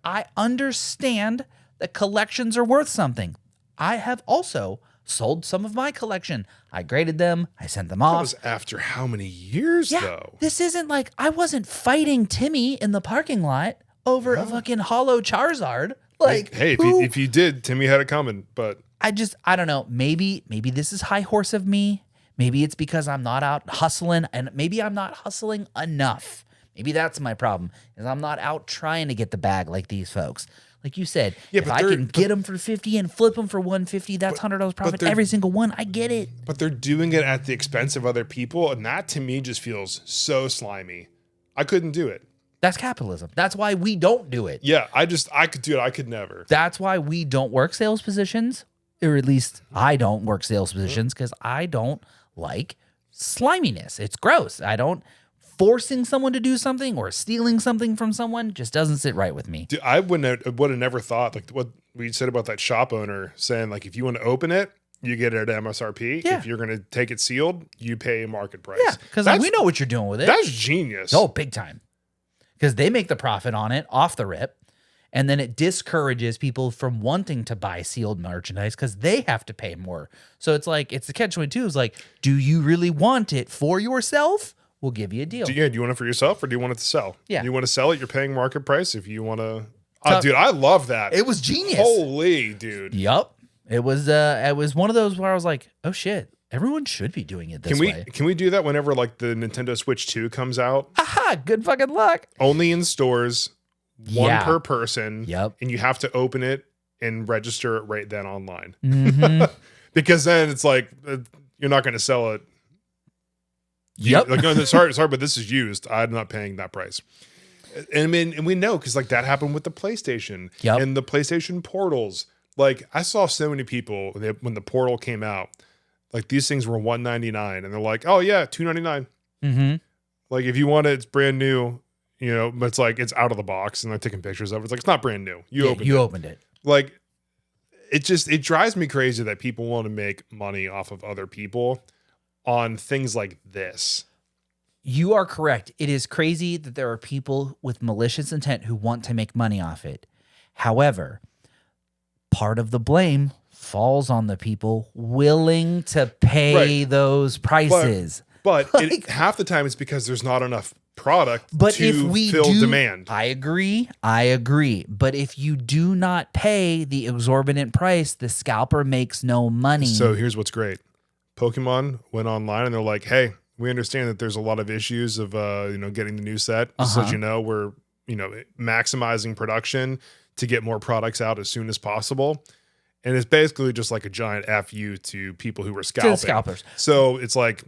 I understand that collections are worth something. I have also sold some of my collection. I graded them. I sent them That off. was after how many years, though? This isn't like I wasn't fighting Timmy in the parking lot over a fucking hollow Charizard. Like, hey, if you did, Timmy had it coming. But I don't know. Maybe this is high horse of me. Maybe it's because I'm not out hustling, and maybe I'm not hustling enough. Maybe that's my problem, is I'm not out trying to get the bag like these folks. Like you said, if I can get them for 50 and flip them for 150, that's $100 profit every single one. I get it. But they're doing it at the expense of other people, and that to me just feels so slimy. I couldn't do it. That's capitalism. That's why we don't do it. Yeah, I could do it. I could never. That's why we don't work sales positions, or at least I don't work sales positions, because I don't like sliminess. It's gross. Forcing someone to do something or stealing something from someone just doesn't sit right with me. Dude, I would have never thought, like what we said about that shop owner saying, like, if you want to open it, you get it at MSRP. Yeah. If you're going to take it sealed, you pay market price. Yeah, because like, we know what you're doing with it. That's genius. Oh, big time. Because they make the profit on it off the rip. And then it discourages people from wanting to buy sealed merchandise because they have to pay more. So it's like, it's the catch-22. It's like, do you really want it for yourself? We'll give you a deal. Do you want it for yourself, or do you want it to sell? Yeah. You want to sell it, you're paying market price. If you want to... dude, I love that. It was genius. Holy, dude. Yup. It was one of those where I was like, oh shit, everyone should be doing it this way. Can we do that whenever like the Nintendo Switch 2 comes out? Aha, good fucking luck. Only in stores, one per person. Yep. And you have to open it and register it right then online. Mm-hmm. Because then it's like you're not going to sell it. Yep. Like, no, sorry, but this is used. I'm not paying that price. And I mean, and we know because like that happened with the PlayStation and the PlayStation portals. Like I saw so many people when the portal came out, like these things were $199 and they're like, oh yeah, $299. Mm-hmm. Like if you want it, it's brand new, you know, but it's like it's out of the box and they're taking pictures of it. It's like it's not brand new. You opened it. Like it drives me crazy that people want to make money off of other people on things like this. You are correct. It is crazy that there are people with malicious intent who want to make money off it. However, part of the blame falls on the people willing to pay those prices. But half the time it's because there's not enough product to fill demand. I agree. But if you do not pay the exorbitant price, the scalper makes no money. So here's what's great. Pokemon went online and they're like, hey, we understand that there's a lot of issues of getting the new set. So as you know, we're maximizing production to get more products out as soon as possible. And it's basically just like a giant FU to people who were scalping. To the scalpers. So it's like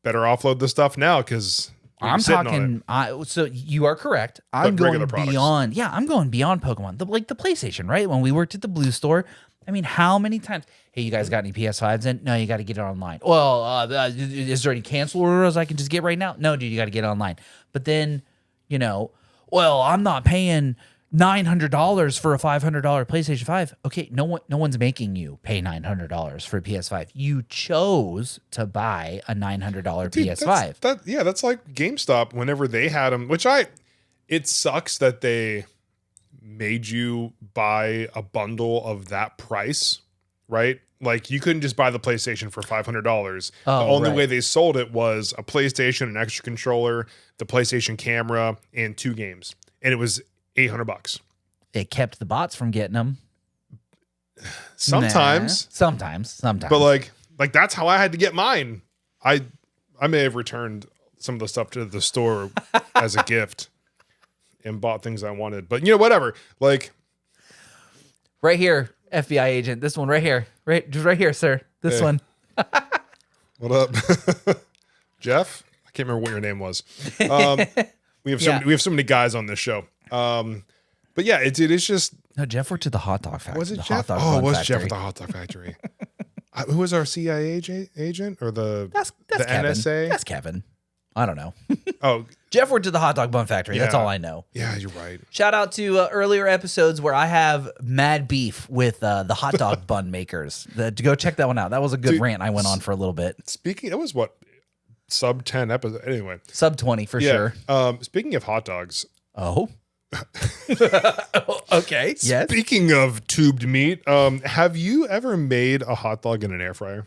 better offload the stuff now because I'm talking. So you are correct. I'm going beyond. Yeah, I'm going beyond Pokemon. Like the PlayStation, right? When we worked at the Blue Store, I mean, how many times? Hey, you guys got any PS5s in? No, you got to get it online. Well, is there any cancel orders I can just get right now? No, dude, you got to get it online. But then, well, I'm not paying $900 for a $500 PlayStation 5. Okay, no one's making you pay $900 for a PS5. You chose to buy a $900 PS5. That's like GameStop whenever they had them, it sucks that they made you buy a bundle of that price, right? Like you couldn't just buy the PlayStation for $500. The only way they sold it was a PlayStation, an extra controller, the PlayStation camera, and 2 games. And it was $800. It kept the bots from getting them. Sometimes. Sometimes. But like that's how I had to get mine. I may have returned some of the stuff to the store as a gift and bought things I wanted. But whatever. Like right here, FBI agent. This one right here. Just right here, sir. This one. What up? Jeff? I can't remember what your name was. We have so many guys on this show. But yeah, it's just no. Jeff worked at the hot dog factory. Was it Jeff? It was Jeff at the hot dog factory. Who was our CIA agent or the Kevin. NSA? That's Kevin. I don't know. Oh, Jeff worked at the hot dog bun factory. That's all I know. Yeah, you're right. Shout out to earlier episodes where I have mad beef with the hot dog bun makers. To go check that one out. That was a good rant I went on for a little bit. That was what sub 10 episode. Anyway, sub 20 for sure. Speaking of hot dogs. Oh. Okay. Yes. Speaking of tubed meat, have you ever made a hot dog in an air fryer?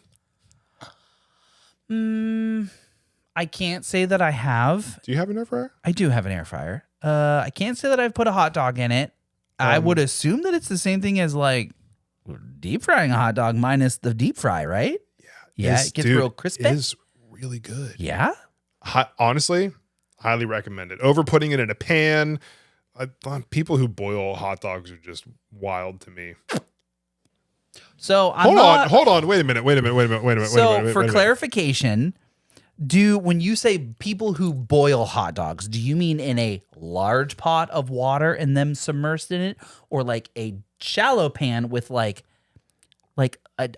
I can't say that I have. Do you have an air fryer? I do have an air fryer. I can't say that I've put a hot dog in it. I would assume that it's the same thing as like deep frying a hot dog minus the deep fry, right? Yeah. It gets real crispy. It is really good. Yeah. Honestly, highly recommend it. Over putting it in a pan. People who boil hot dogs are just wild to me. So hold on. Wait a minute. So for clarification, when you say people who boil hot dogs, do you mean in a large pot of water and them submersed in it, or like a shallow pan with like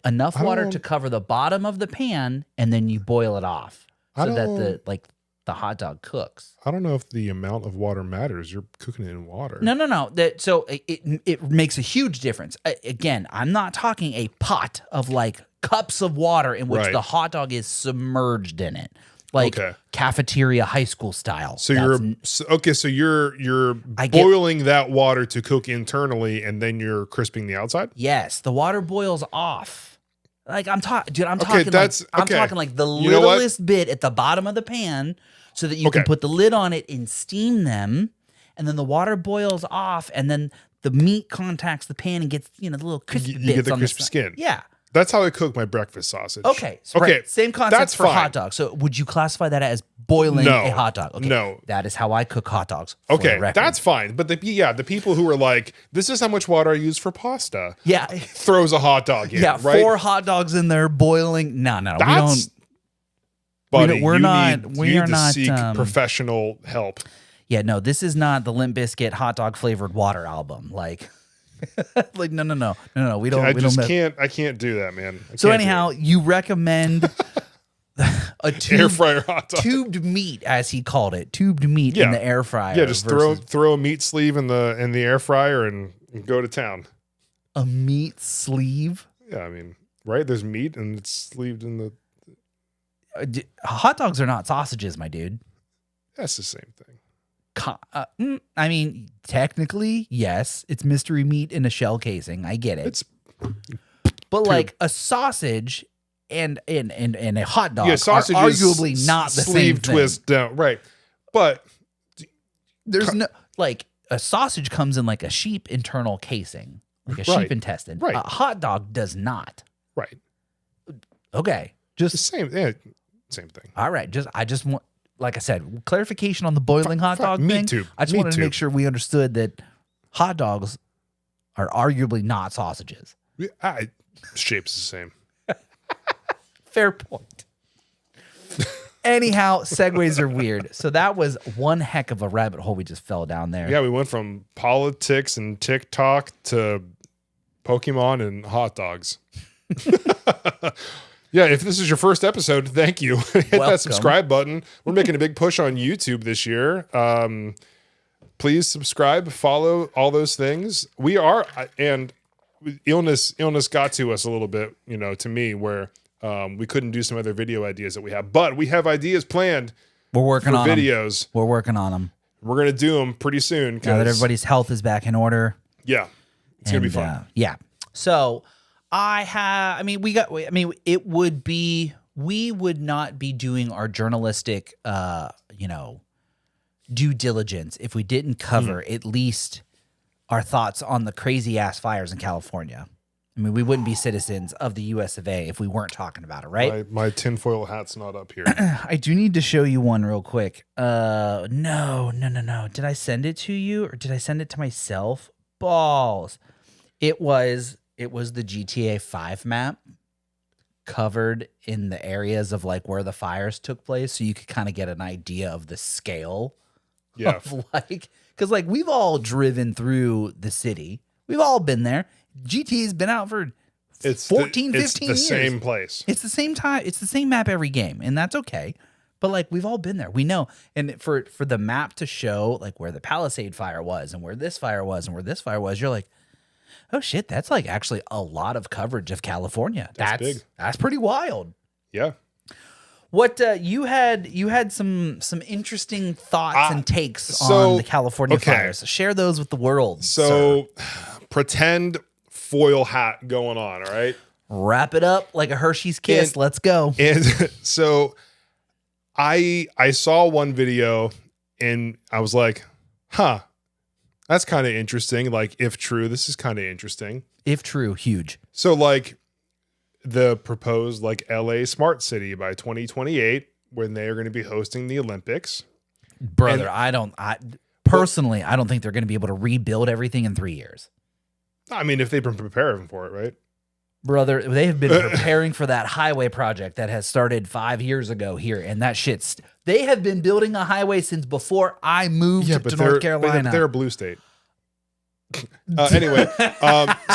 enough water to cover the bottom of the pan and then you boil it off so that the hot dog cooks? I don't know if the amount of water matters. You're cooking it in water. No. So it makes a huge difference. Again, I'm not talking a pot of like cups of water in which the hot dog is submerged in it, like cafeteria high school style. So you're boiling that water to cook internally, and then you're crisping the outside. Yes, the water boils off. Like I'm talking, dude. I'm talking like the littlest bit at the bottom of the pan, so that you can put the lid on it and steam them, and then the water boils off, and then the meat contacts the pan and gets the little crispy bits. You get the on crispy skin. Yeah. That's how I cook my breakfast sausage. Okay. So Okay. right, same concept That's for fine. hot dogs. So would you classify that as boiling No. a hot dog? Okay. No. That is how I cook hot dogs. for Okay, the record. that's fine. But the people who are like, this is how much water I use for pasta, yeah. throws a hot dog in. Yeah, right? 4 hot dogs in there boiling. No, we That's, don't. buddy, we're you not- need, we you need are to not, seek professional help. Yeah, no, this is not the Limp Bizkit hot dog flavored water album. Like, like no. We don't. I we just don't can't. I can't do that, man. I So can't do anyhow, it. you recommend a air tube, fryer hot dog. tubed meat, as he called it, tubed meat in Yeah. the air fryer. Yeah, just versus throw a meat sleeve in the air fryer and go to town. a meat sleeve. Yeah, I mean, right? There's meat and it's sleeved in the. Hot dogs are not sausages, my dude. That's the same thing. I mean, technically, yes, it's mystery meat in a shell casing. I get it. It's But like a sausage and a hot dog yeah, sausage are is arguably not the same sleeve thing. twist down, right? But There's no like a sausage comes in like a sheep internal casing, like a Right. sheep intestine. Right. A hot dog does not. right, Okay, the just same. Yeah, same thing. all right. I just want, like I said, clarification on the boiling hot dog meat thing. tube, I just meat wanted to make tube. sure we understood that hot dogs are arguably not sausages. Shape's the same. Fair point. Anyhow, segues are weird. So that was one heck of a rabbit hole we just fell down there. Yeah, we went from politics and TikTok to Pokemon and hot dogs. Yeah, if this is your first episode, thank you. Hit Welcome. that subscribe button. We're making a big push on YouTube this year. Please subscribe, follow, all those things. We are, and illness got to us a little bit, to me, where we couldn't do some other video ideas that we have. But we have ideas planned We're working for on 'em. videos. We're working on them. We're going to do them pretty soon. Now that 'cause- everybody's health is back in order. Yeah, it's going to be And, fun. yeah. So it would be, we would not be doing our journalistic, due diligence if we didn't cover at least our thoughts on the crazy ass fires in California. I mean, we wouldn't be citizens of the US of A if we weren't talking about it, right? My tinfoil hat's not up here. I do need to show you one real quick. No. Did I send it to you or did I send it to myself? Balls. It was the GTA 5 map covered in the areas of like where the fires took place, so you could kind of get an idea of the scale Yeah. of like, because like we've all driven through the city. We've all been there. GTA's been out for It's 14, 15 it's the years. same place. It's the same time. It's the same map every game, and that's okay. But like we've all been there, we know. And for the map to show like where the Palisade fire was, and where this fire was, and where this fire was, you're like, oh shit, that's like actually a lot of coverage of California. That's big. That's pretty wild. Yeah. What you had some interesting thoughts and takes so- on the California okay. fires. Share those with the world. So pretend foil hat going on, all right? Wrap it up like a Hershey's Kiss. And- Let's go. And so I saw one video and I was like, huh, that's kind of interesting. Like, if true, this is kind of interesting. If true, huge. So like the proposed like LA smart city by 2028, when they are going to be hosting the Olympics. Brother, I don't think they're going to be able to rebuild everything in 3 years. I mean, if they've been preparing for it, right? Brother, they have been preparing for that highway project that has started 5 years ago here, and that shit's. They have been building a highway since before I moved to North Carolina. But they're a blue state. Anyway,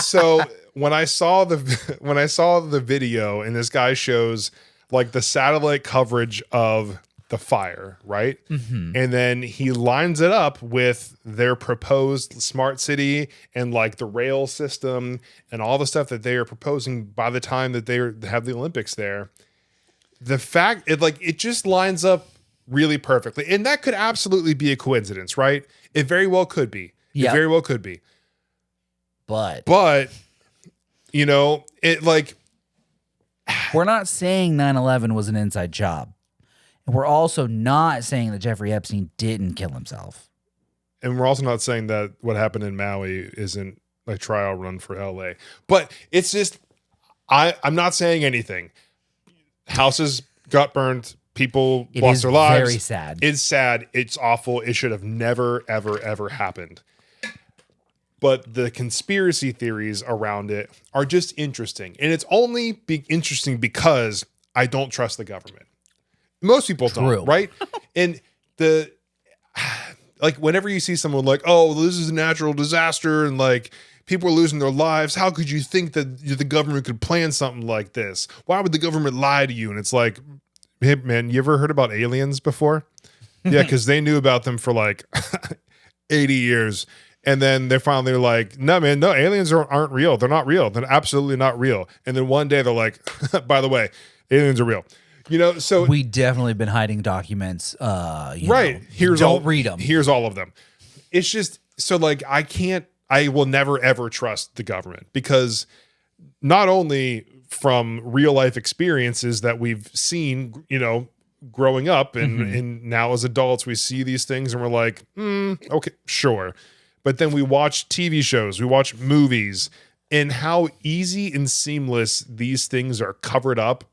so when I saw the video and this guy shows like the satellite coverage of the fire, right? Mm-hmm. And then he lines it up with their proposed smart city and like the rail system and all the stuff that they are proposing by the time that they have the Olympics there. The fact it just lines up really perfectly. And that could absolutely be a coincidence, right? It very well could be. Yeah. It very well could be. But it like we're not saying 9/11 was an inside job. And we're also not saying that Jeffrey Epstein didn't kill himself. and we're also not saying that what happened in Maui isn't a trial run for LA. But it's just I'm not saying anything. Houses got burned. People It lost is their lives. very sad. It's sad. It's awful. It should have never, ever, ever happened. But the conspiracy theories around it are just interesting. And it's only interesting because I don't trust the government. Most people True. don't, right? And like whenever you see someone like, oh, this is a natural disaster and like people are losing their lives, how could you think that the government could plan something like this? Why would the government lie to you? And it's like, hey, man, you ever heard about aliens before? Yeah, because they knew about them for like 80 years. And then they finally are like, no, man, no, aliens aren't real. They're not real. They're absolutely not real. And then one day they're like, by the way, aliens are real. You know, so We definitely been hiding documents. right. Don't read them. Here's all of them. It's just so like I will never ever trust the government because not only from real life experiences that we've seen, you know, growing up and now as adults, we see these things and we're like, okay, sure. But then we watch TV shows, we watch movies, and how easy and seamless these things are covered up.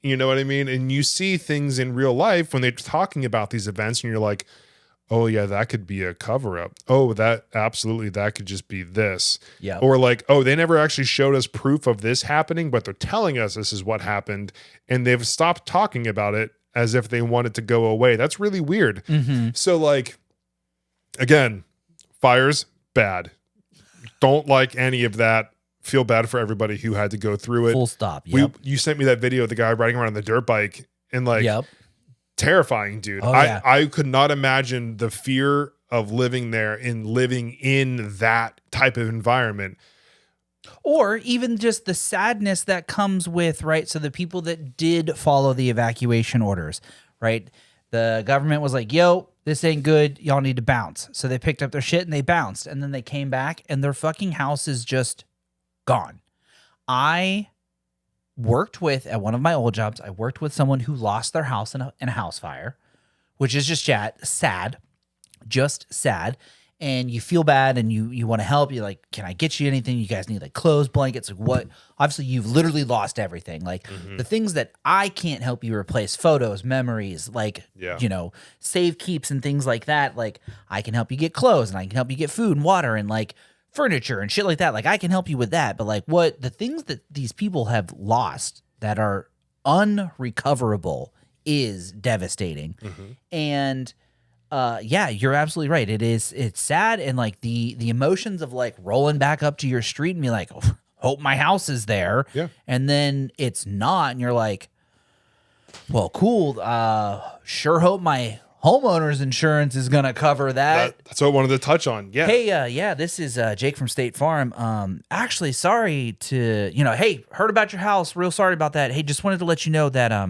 You know what I mean? And you see things in real life when they're talking about these events and you're like, oh yeah, that could be a cover up. Oh, that could just be this. Yeah. Or like, oh, they never actually showed us proof of this happening, but they're telling us this is what happened. And they've stopped talking about it as if they want it to go away. That's really weird. So like, again, fires, bad. Don't like any of that. Feel bad for everybody who had to go through it. Full stop. Yep. You sent me that video of the guy riding around on the dirt bike and like terrifying, dude. Oh, yeah. I could not imagine the fear of living there and living in that type of environment. Or even just the sadness that comes with, right? So the people that did follow the evacuation orders, right? The government was like, yo, this ain't good. Y'all need to bounce. So they picked up their shit and they bounced. And then they came back and their fucking house is just gone. I worked with, at one of my old jobs, I worked with someone who lost their house in a house fire, which is just sad, just sad. And you feel bad and you want to help. You're like, can I get you anything? You guys need like clothes, blankets, like what? Obviously, you've literally lost everything. Like the things that I can't help you replace, photos, memories, like, you know, save keeps and things like that. Like I can help you get clothes and I can help you get food and water and like furniture and shit like that. Like I can help you with that. But like what the things that these people have lost that are unrecoverable is devastating. And yeah, you're absolutely right. It's sad. And like the emotions of like rolling back up to your street and be like, oh, hope my house is there. Yeah. And then it's not. And you're like, well, cool. Sure hope my homeowner's insurance is going to cover that. That's what I wanted to touch on. Yeah. Hey, yeah, this is Jake from State Farm. Actually, sorry to, hey, heard about your house. Real sorry about that. Hey, just wanted to let you know that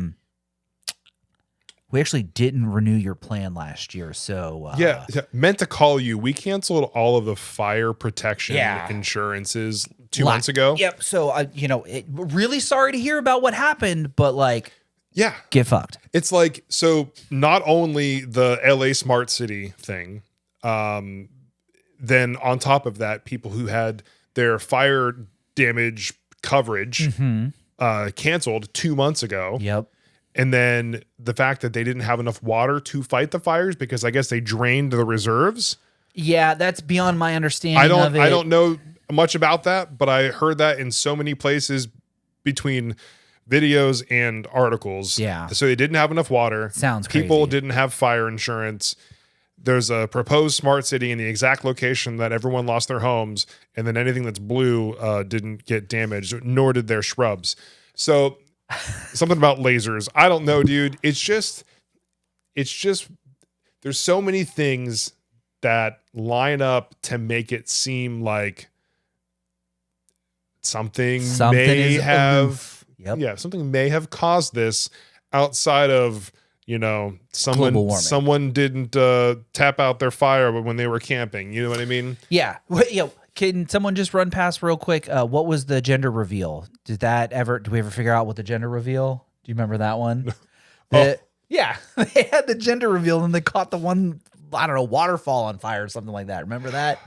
we actually didn't renew your plan last year. So yeah, meant to call you. We canceled all of the fire protection insurances 2 months ago. Yep. So really sorry to hear about what happened, but like, yeah, get fucked. It's like, so not only the LA smart city thing, then on top of that, people who had their fire damage coverage canceled 2 months ago. Yep. And then the fact that they didn't have enough water to fight the fires because I guess they drained the reserves. Yeah, that's beyond my understanding. I of it. don't know much about that, but I heard that in so many places between videos and articles. Yeah. So they didn't have enough water. Sounds People crazy. didn't have fire insurance. There's a proposed smart city in the exact location that everyone lost their homes, and then anything that's blue didn't get damaged, nor did their shrubs. So something about lasers. I don't know, dude. It's just there's so many things that line up to make it seem like something may is have aloof. Yep. something may have caused this outside of Global warming. someone didn't tap out their fire when they were camping. You know what I mean? Yeah. Can someone just run past real quick? What was the gender reveal? Did we ever figure out what the gender reveal? Do you remember that one? Yeah. They had the gender reveal and they caught the one, I don't know, waterfall on fire or something like that. Remember that?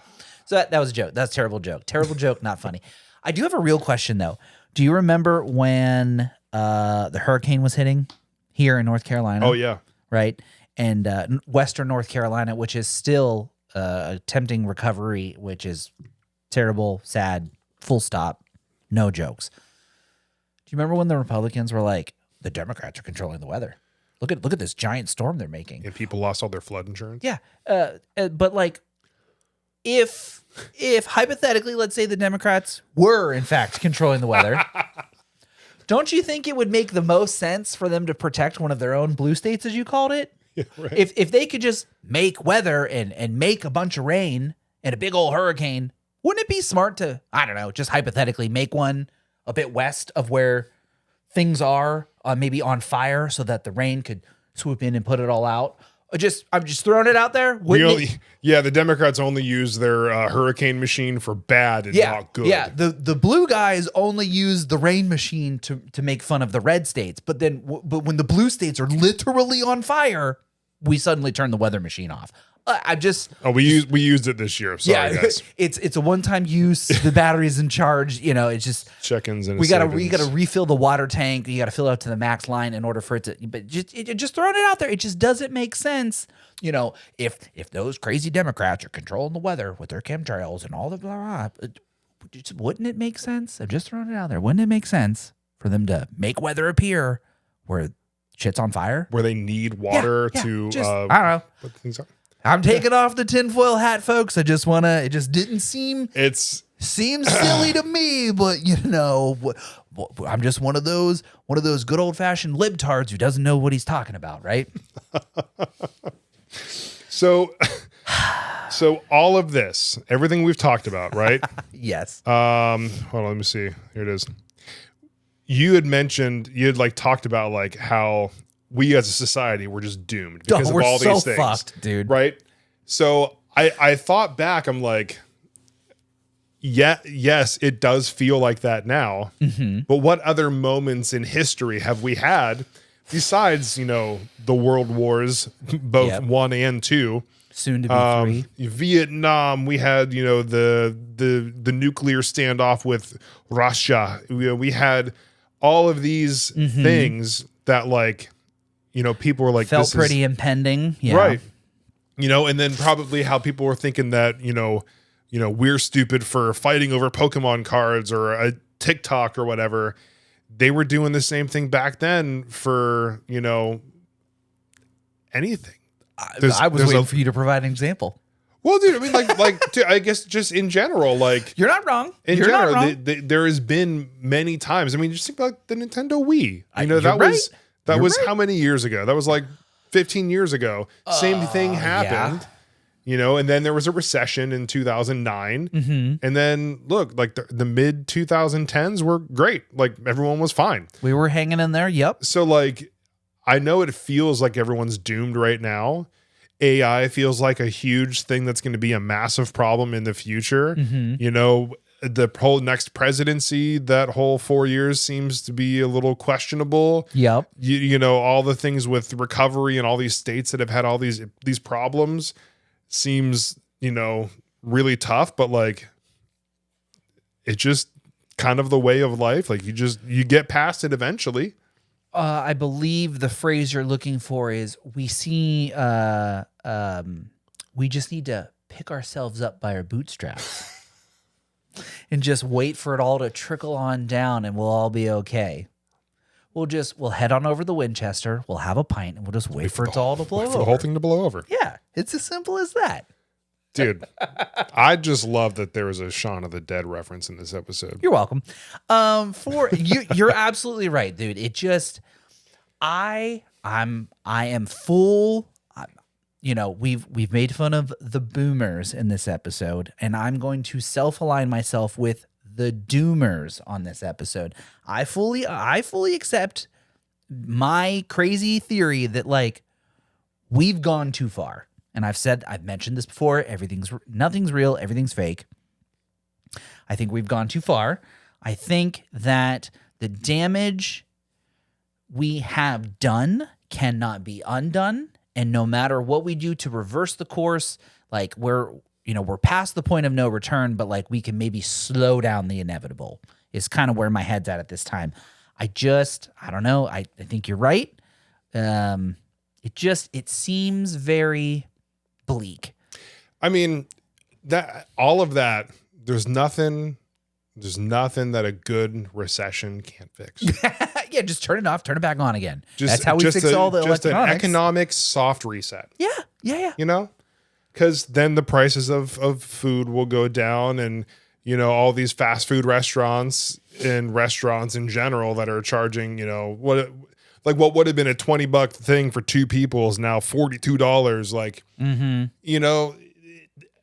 So that was a joke. That's a terrible joke. Terrible joke, not funny. I do have a real question though. Do you remember when the hurricane was hitting here in North Carolina? Oh yeah. Right? And Western North Carolina, which is still attempting recovery, which is terrible, sad, full stop, no jokes. Do you remember when the Republicans were like, the Democrats are controlling the weather? Look at this giant storm they're making. And people lost all their flood insurance. Yeah. But like, if hypothetically, let's say the Democrats were in fact controlling the weather, don't you think it would make the most sense for them to protect one of their own blue states, as you called it? Yeah, right. If they could just make weather and make a bunch of rain and a big old hurricane, wouldn't it be smart to, I don't know, just hypothetically make one a bit west of where things are, maybe on fire, so that the rain could swoop in and put it all out? I'm just throwing it out there. The Democrats only use their hurricane machine for bad and not good. Yeah, the blue guys only use the rain machine to make fun of the red states, but when the blue states are literally on fire, we suddenly turn the weather machine off. We used it this year. Sorry, guys. It's a one-time use. The battery's in charge. It's just Check-ins and we gotta refill the water tank. You gotta fill out to the max line in order for it to. But just throwing it out there, it just doesn't make sense. If those crazy Democrats are controlling the weather with their chemtrails and all the blah blah, wouldn't it make sense? I'm just throwing it out there. Wouldn't it make sense for them to make weather appear where shit's on fire, where they need water to? I don't know. Put things on. I'm taking off the tinfoil hat, folks. It just didn't seem. Seems silly to me, but I'm just one of those good old fashioned libtards who doesn't know what he's talking about, right? So all of this, everything we've talked about, right? Yes. Hold on, let me see. Here it is. You had like talked about like how we as a society were just doomed because of all these things. Fucked, dude. Right? So I thought back, I'm like, yes, it does feel like that now. Mm-hmm. But what other moments in history have we had besides, the world wars, both 1 and 2? Soon to be 3. Vietnam, we had, the nuclear standoff with Russia. We had all of these things that like, people were like, felt pretty impending. Yeah. Right. And then probably how people were thinking that, we're stupid for fighting over Pokemon cards or a TikTok or whatever. They were doing the same thing back then for, anything. I was waiting for you to provide an example. Well, dude, I mean, dude, I guess just in general, like you're not wrong. There has been many times. I mean, just think about the Nintendo Wii. That was how many years ago? That was like 15 years ago. Same thing happened. Yeah. And then there was a recession in 2009. Mm-hmm. And then look, like the mid 2010s were great. Like everyone was fine. We were hanging in there. Yep. So like, I know it feels like everyone's doomed right now. AI feels like a huge thing that's going to be a massive problem in the future. Mm-hmm. The whole next presidency, that whole 4 years seems to be a little questionable. Yep. All the things with recovery and all these states that have had all these problems seems, really tough, but like, it's just kind of the way of life. Like you get past it eventually. I believe the phrase you're looking for is we just need to pick ourselves up by our bootstraps and just wait for it all to trickle on down and we'll all be okay. We'll head on over to the Winchester, we'll have a pint and we'll just wait for it all to blow over. For the whole thing to blow over. Yeah, it's as simple as that. Dude, I just love that there was a Shaun of the Dead reference in this episode. You're welcome. You're absolutely right, dude. It just, I am full. We've made fun of the boomers in this episode, and I'm going to self-align myself with the doomers on this episode. I fully accept my crazy theory that like we've gone too far. And I've mentioned this before, nothing's real, everything's fake. I think we've gone too far. I think that the damage we have done cannot be undone. And no matter what we do to reverse the course, like we're past the point of no return, but like we can maybe slow down the inevitable is kind of where my head's at this time. I don't know. I think you're right. It seems very bleak. I mean, that all of that, there's nothing that a good recession can't fix. Yeah, just turn it off, turn it back on again. Just, That's how we fix all the just electronics. an economic soft reset. Yeah. You know, because then the prices of food will go down, and you know, all these fast food restaurants and restaurants in general that are charging, you know, what would have been a $20 thing for two people is now $42. Like, you know,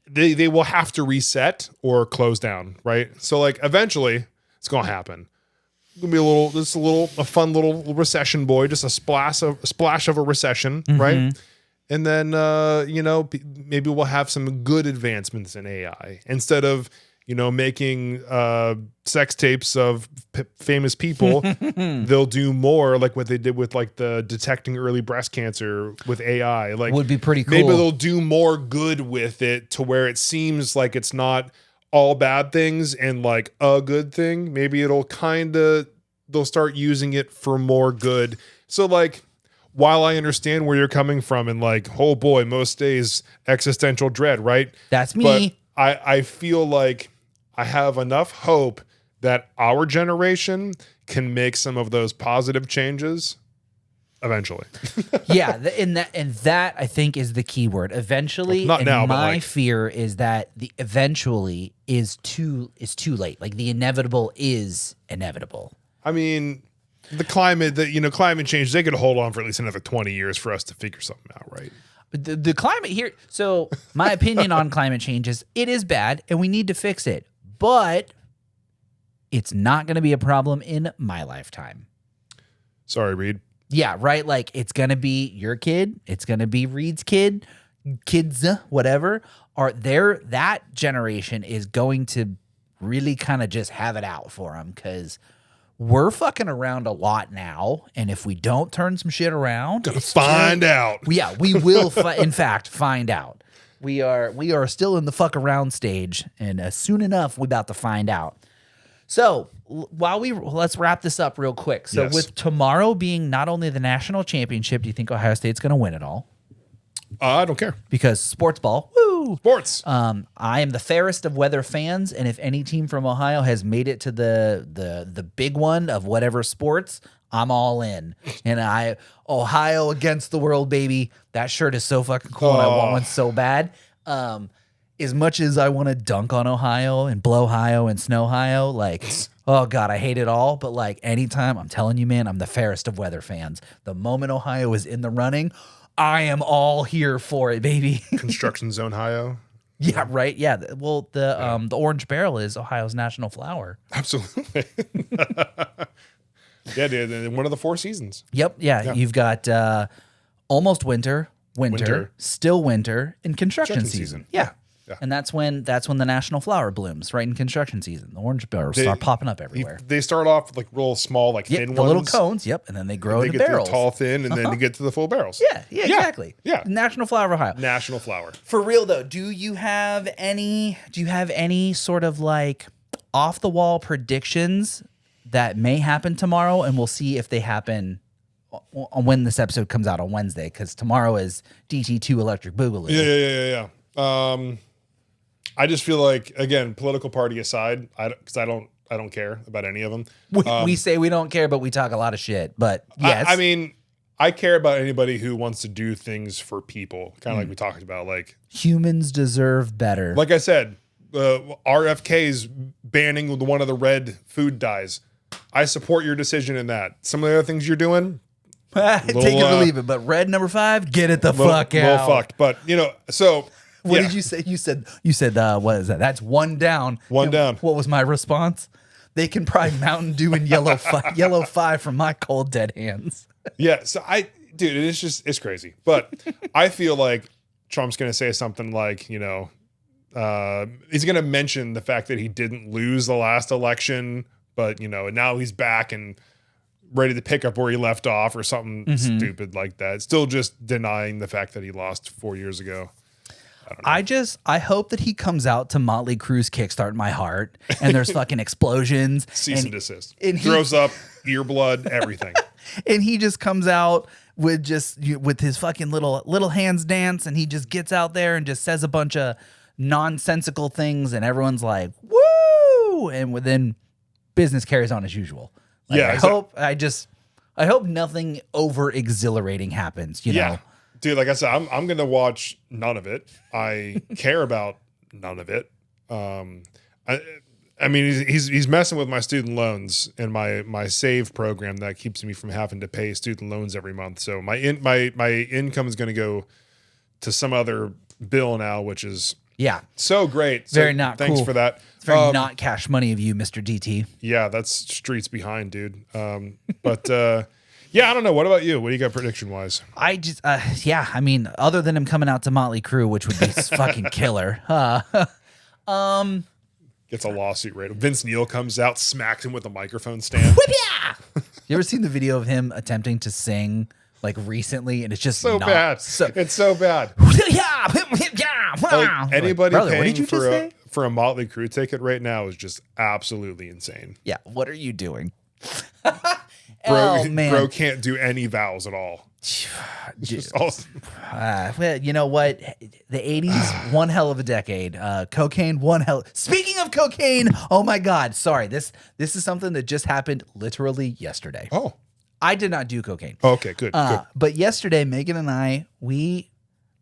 they will have to reset or close down, right? So like eventually it's gonna happen. It's gonna be a fun little recession, boy, just a splash of a recession, right? And then you know, maybe we'll have some good advancements in AI instead of, you know, making sex tapes of famous people. They'll do more like what they did with like the detecting early breast cancer with AI. Like, would be pretty cool. Maybe they'll do more good with it to where it seems like it's not all bad things and like a good thing. Maybe they'll start using it for more good. So like, while I understand where you're coming from and like, oh boy, most days existential dread, right? That's me. But I feel like I have enough hope that our generation can make some of those positive changes eventually. Yeah, and that I think is the key word. Eventually, Not and now, but my like, fear is that the eventually is too late. Like the inevitable is inevitable. I mean, climate change, they could hold on for at least another 20 years for us to figure something out, right? The climate here. So my opinion on climate change is it is bad and we need to fix it, but it's not going to be a problem in my lifetime. Sorry, Reed. Yeah, right. Like it's going to be your kid. It's going to be Reed's kids, whatever. That generation is going to really kind of just have it out for them because we're fucking around a lot now, and if we don't turn some shit around, Gonna find out. Yeah, we will. In fact, find out. We are still in the fuck around stage, and soon enough, we're about to find out. So let's wrap this up real quick. So Yes. with tomorrow being not only the national championship, do you think Ohio State's going to win it all? I don't care. Because sports ball, woo! Sports. I am the fairest of weather fans, and if any team from Ohio has made it to the big one of whatever sports, I'm all in. And Ohio against the world, baby. That shirt is so fucking cool, and I want one so bad. As much as I want to dunk on Ohio and blow Ohio and snow Ohio, like, oh God, I hate it all. But like anytime, I'm telling you, man, I'm the fairest of weather fans. The moment Ohio is in the running, I am all here for it, baby. Construction zone Ohio. Yeah, right. Yeah. Well, the orange barrel is Ohio's national flower. Absolutely. Yeah, dude. One of the 4 seasons. Yep. Yeah. You've got almost winter, still winter, and construction season. Yeah. Yeah. And that's when the national flower blooms, right in construction season. The orange barrels start popping up everywhere. They start off with like real small, like thin the ones. little cones. Yep. And then they grow They into get barrels. to the tall, thin, and then you get to the full barrels. Yeah, exactly. Yeah. National flower of Ohio. National flower. For real though, do you have any sort of like off the wall predictions that may happen tomorrow? And we'll see if they happen when this episode comes out on Wednesday, because tomorrow is DT2 Electric Boogaloo. Yeah. I just feel like, again, political party aside, because I don't care about any of them. We say we don't care, but we talk a lot of shit. But yes, I mean, I care about anybody who wants to do things for people, kind of like we talked about. Like humans deserve better. Like I said, RFK's banning one of the red food dyes. I support your decision in that. Some of the other things you're doing, take it or leave it. But red number 5, get it the fuck out. Well, fucked. But so. What did you say? You said what is that? That's one down. One down. What was my response? They can pry Mountain Dew and yellow 5 from my cold dead hands. Yeah. So dude, it's crazy. But I feel like Trump's going to say something like, he's going to mention the fact that he didn't lose the last election, but now he's back and ready to pick up where he left off or something stupid like that. Still just denying the fact that he lost 4 years ago. I hope that he comes out to Motley Crue's Kickstart My Heart and there's fucking explosions. Cease and desist. and he- Throws up, ear blood, everything. And he just comes out with with his fucking little hands dance, and he just gets out there and just says a bunch of nonsensical things, and everyone's like, woo! And then business carries on as usual. Like, Yeah, I hope nothing over exhilarating happens, you know? Yeah. Dude, like I said, I'm going to watch none of it. I care about none of it. I mean, he's messing with my student loans and my save program that keeps me from having to pay student loans every month. So my income is going to go to some other bill now, which is so great. So Very not thanks cool. for that. It's very not cash money of you, Mr. DT. Yeah, that's streets behind, dude. But yeah, I don't know. What about you? What do you got prediction wise? I just, I mean, other than him coming out to Motley Crue, which would be fucking killer. Gets a lawsuit right. Vince Neil comes out, smacks him with a microphone stand. You ever seen the video of him attempting to sing like recently, and it's just So not bad. So, It's so bad. Like, anybody brother, what paying did you just say? for a Motley Crue ticket right now is just absolutely insane. Yeah, what are you doing? Bro, Oh, man. bro can't do any vowels at all. Just all, Well, you know what? The 80s, one hell of a decade. Cocaine, one hell. Speaking of cocaine, oh my God. Sorry. This is something that just happened literally yesterday. oh, I did not do cocaine. okay, good. Good. But yesterday, Megan and I, we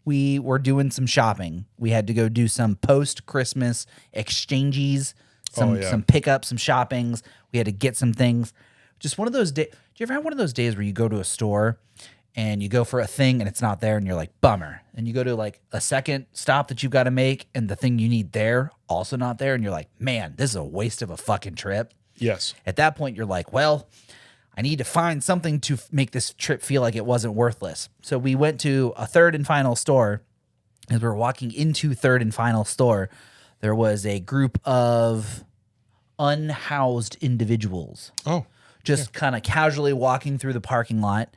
were doing some shopping. We had to go do some post-Christmas exchanges, some pickups, some shoppings. We had to get some things. Just one of those days. Do you ever have one of those days where you go to a store and you go for a thing and it's not there and you're like, bummer. And you go to like a second stop that you've got to make and the thing you need there, also not there. And you're like, man, this is a waste of a fucking trip. Yes. At that point, you're like, well, I need to find something to make this trip feel like it wasn't worthless. So we went to a third and final store. As we were walking into third and final store, there was a group of unhoused individuals. Oh, Just kind of casually walking through the parking lot.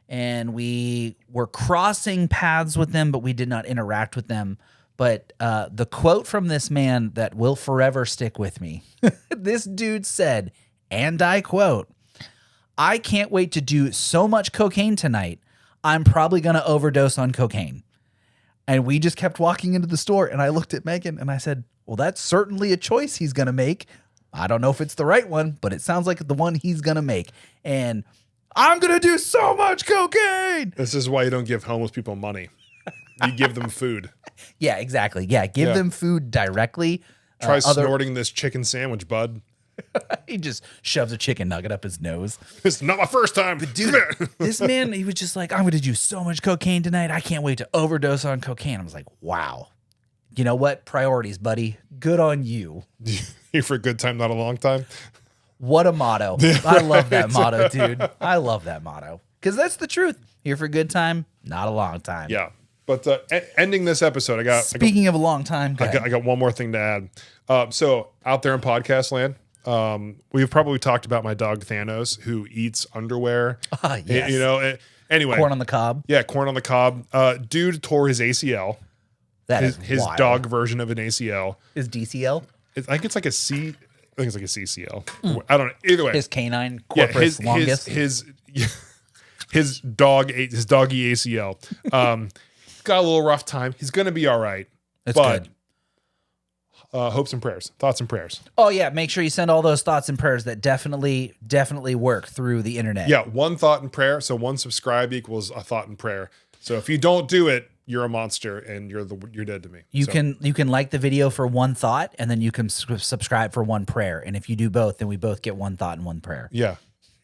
And we were crossing paths with them, but we did not interact with them. But the quote from this man that will forever stick with me, this dude said, and I quote, "I can't wait to do so much cocaine tonight. I'm probably going to overdose on cocaine." And we just kept walking into the store. And I looked at Megan and I said, well, that's certainly a choice he's going to make. I don't know if it's the right one, but it sounds like the one he's going to make. And I'm going to do so much cocaine. this is why you don't give homeless people money. You give them food. Yeah, exactly. Yeah, give them food directly. Try snorting this chicken sandwich, bud. He just shoves a chicken nugget up his nose. It's not my first time. Dude, this man, he was just like, I'm going to do so much cocaine tonight. I can't wait to overdose on cocaine. I was like, wow. You know what? Priorities, buddy. Good on you. Here for a good time, not a long time. What a motto. I love that motto, dude. I love that motto. Because that's the truth. Here for a good time, not a long time. Yeah. But ending this episode, I got Speaking of a long time, go ahead. I got one more thing to add. So out there in podcast land, we've probably talked about my dog Thanos, who eats underwear. Yes. You know. Anyway, Corn on the cob. Yeah, corn on the cob. Dude tore his ACL. That is His wild. dog version of an ACL. Is DCL? I think it's like a C. I think it's like a CCL. I don't know. Either way, His canine corpus longus. His doggy ACL. Got a little rough time. He's gonna be all right. That's but good. Hopes and prayers, thoughts and prayers. Oh yeah, make sure you send all those thoughts and prayers that definitely work through the internet. Yeah, one thought and prayer. So one subscribe equals a thought and prayer. So if you don't do it, you're a monster and you're dead to me. You can like the video for one thought, and then you can subscribe for one prayer. And if you do both, then we both get one thought and one prayer. Yeah.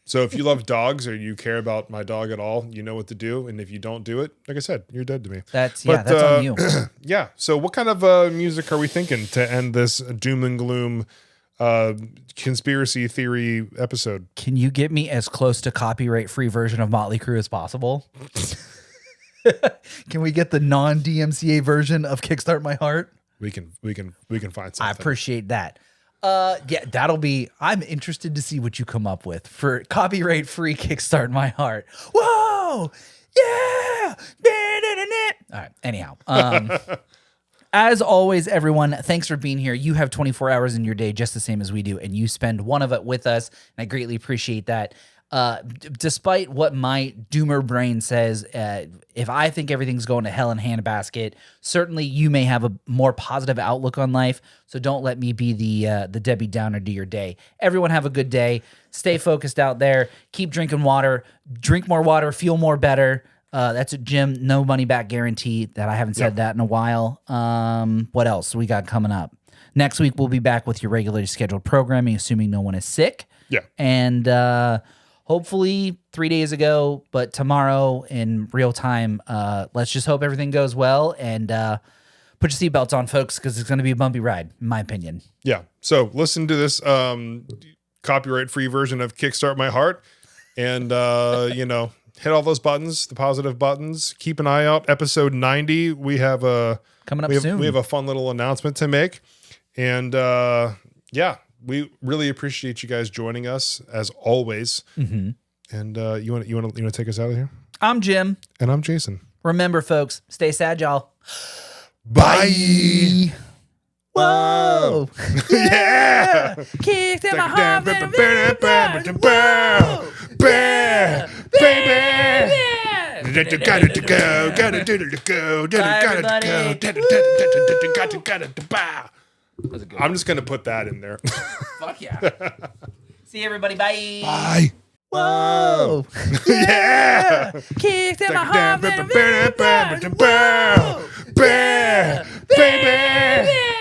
So if you love dogs or you care about my dog at all, you know what to do. And if you don't do it, like I said, you're dead to me. That's on you. Yeah. So what kind of music are we thinking to end this doom and gloom conspiracy theory episode? Can you get me as close to copyright-free version of Motley Crue as possible? Can we get the non-DMCA version of Kickstart My Heart? We can find something. I appreciate that. Yeah, that'll be. I'm interested to see what you come up with for copyright-free Kickstart My Heart. Whoa, yeah. All right. Anyhow, As always, everyone, thanks for being here. You have 24 hours in your day just the same as we do, and you spend one of it with us, and I greatly appreciate that. Despite what my doomer brain says, if I think everything's going to hell in a handbasket, certainly you may have a more positive outlook on life, so don't let me be the Debbie Downer to your day. Everyone have a good day. Stay focused out there. Keep drinking water. Drink more water. Feel more better. That's a Jim, no money back guarantee. That I haven't said that in a while. What else we got coming up? Next week, we'll be back with your regularly scheduled programming, assuming no one is sick. Yeah. And hopefully 3 days ago, but tomorrow in real time. Let's just hope everything goes well, and put your seatbelts on, folks, because it's going to be a bumpy ride, in my opinion. Yeah. So listen to this copyright-free version of Kickstart My Heart, and hit all those buttons, the positive buttons. Keep an eye out. Episode 90, we have Coming up soon. We have a fun little announcement to make, and we really appreciate you guys joining us as always. Mm-hmm. And you want to take us out of here? I'm Jim. And I'm Jason. Remember, folks, stay sad, y'all. Bye. Whoa. Yeah. Kicked in my heart. I'm just gonna put that in there. Fuck yeah. See everybody. Bye. Bye. Whoa. Yeah. Kicked in my heart. Baby.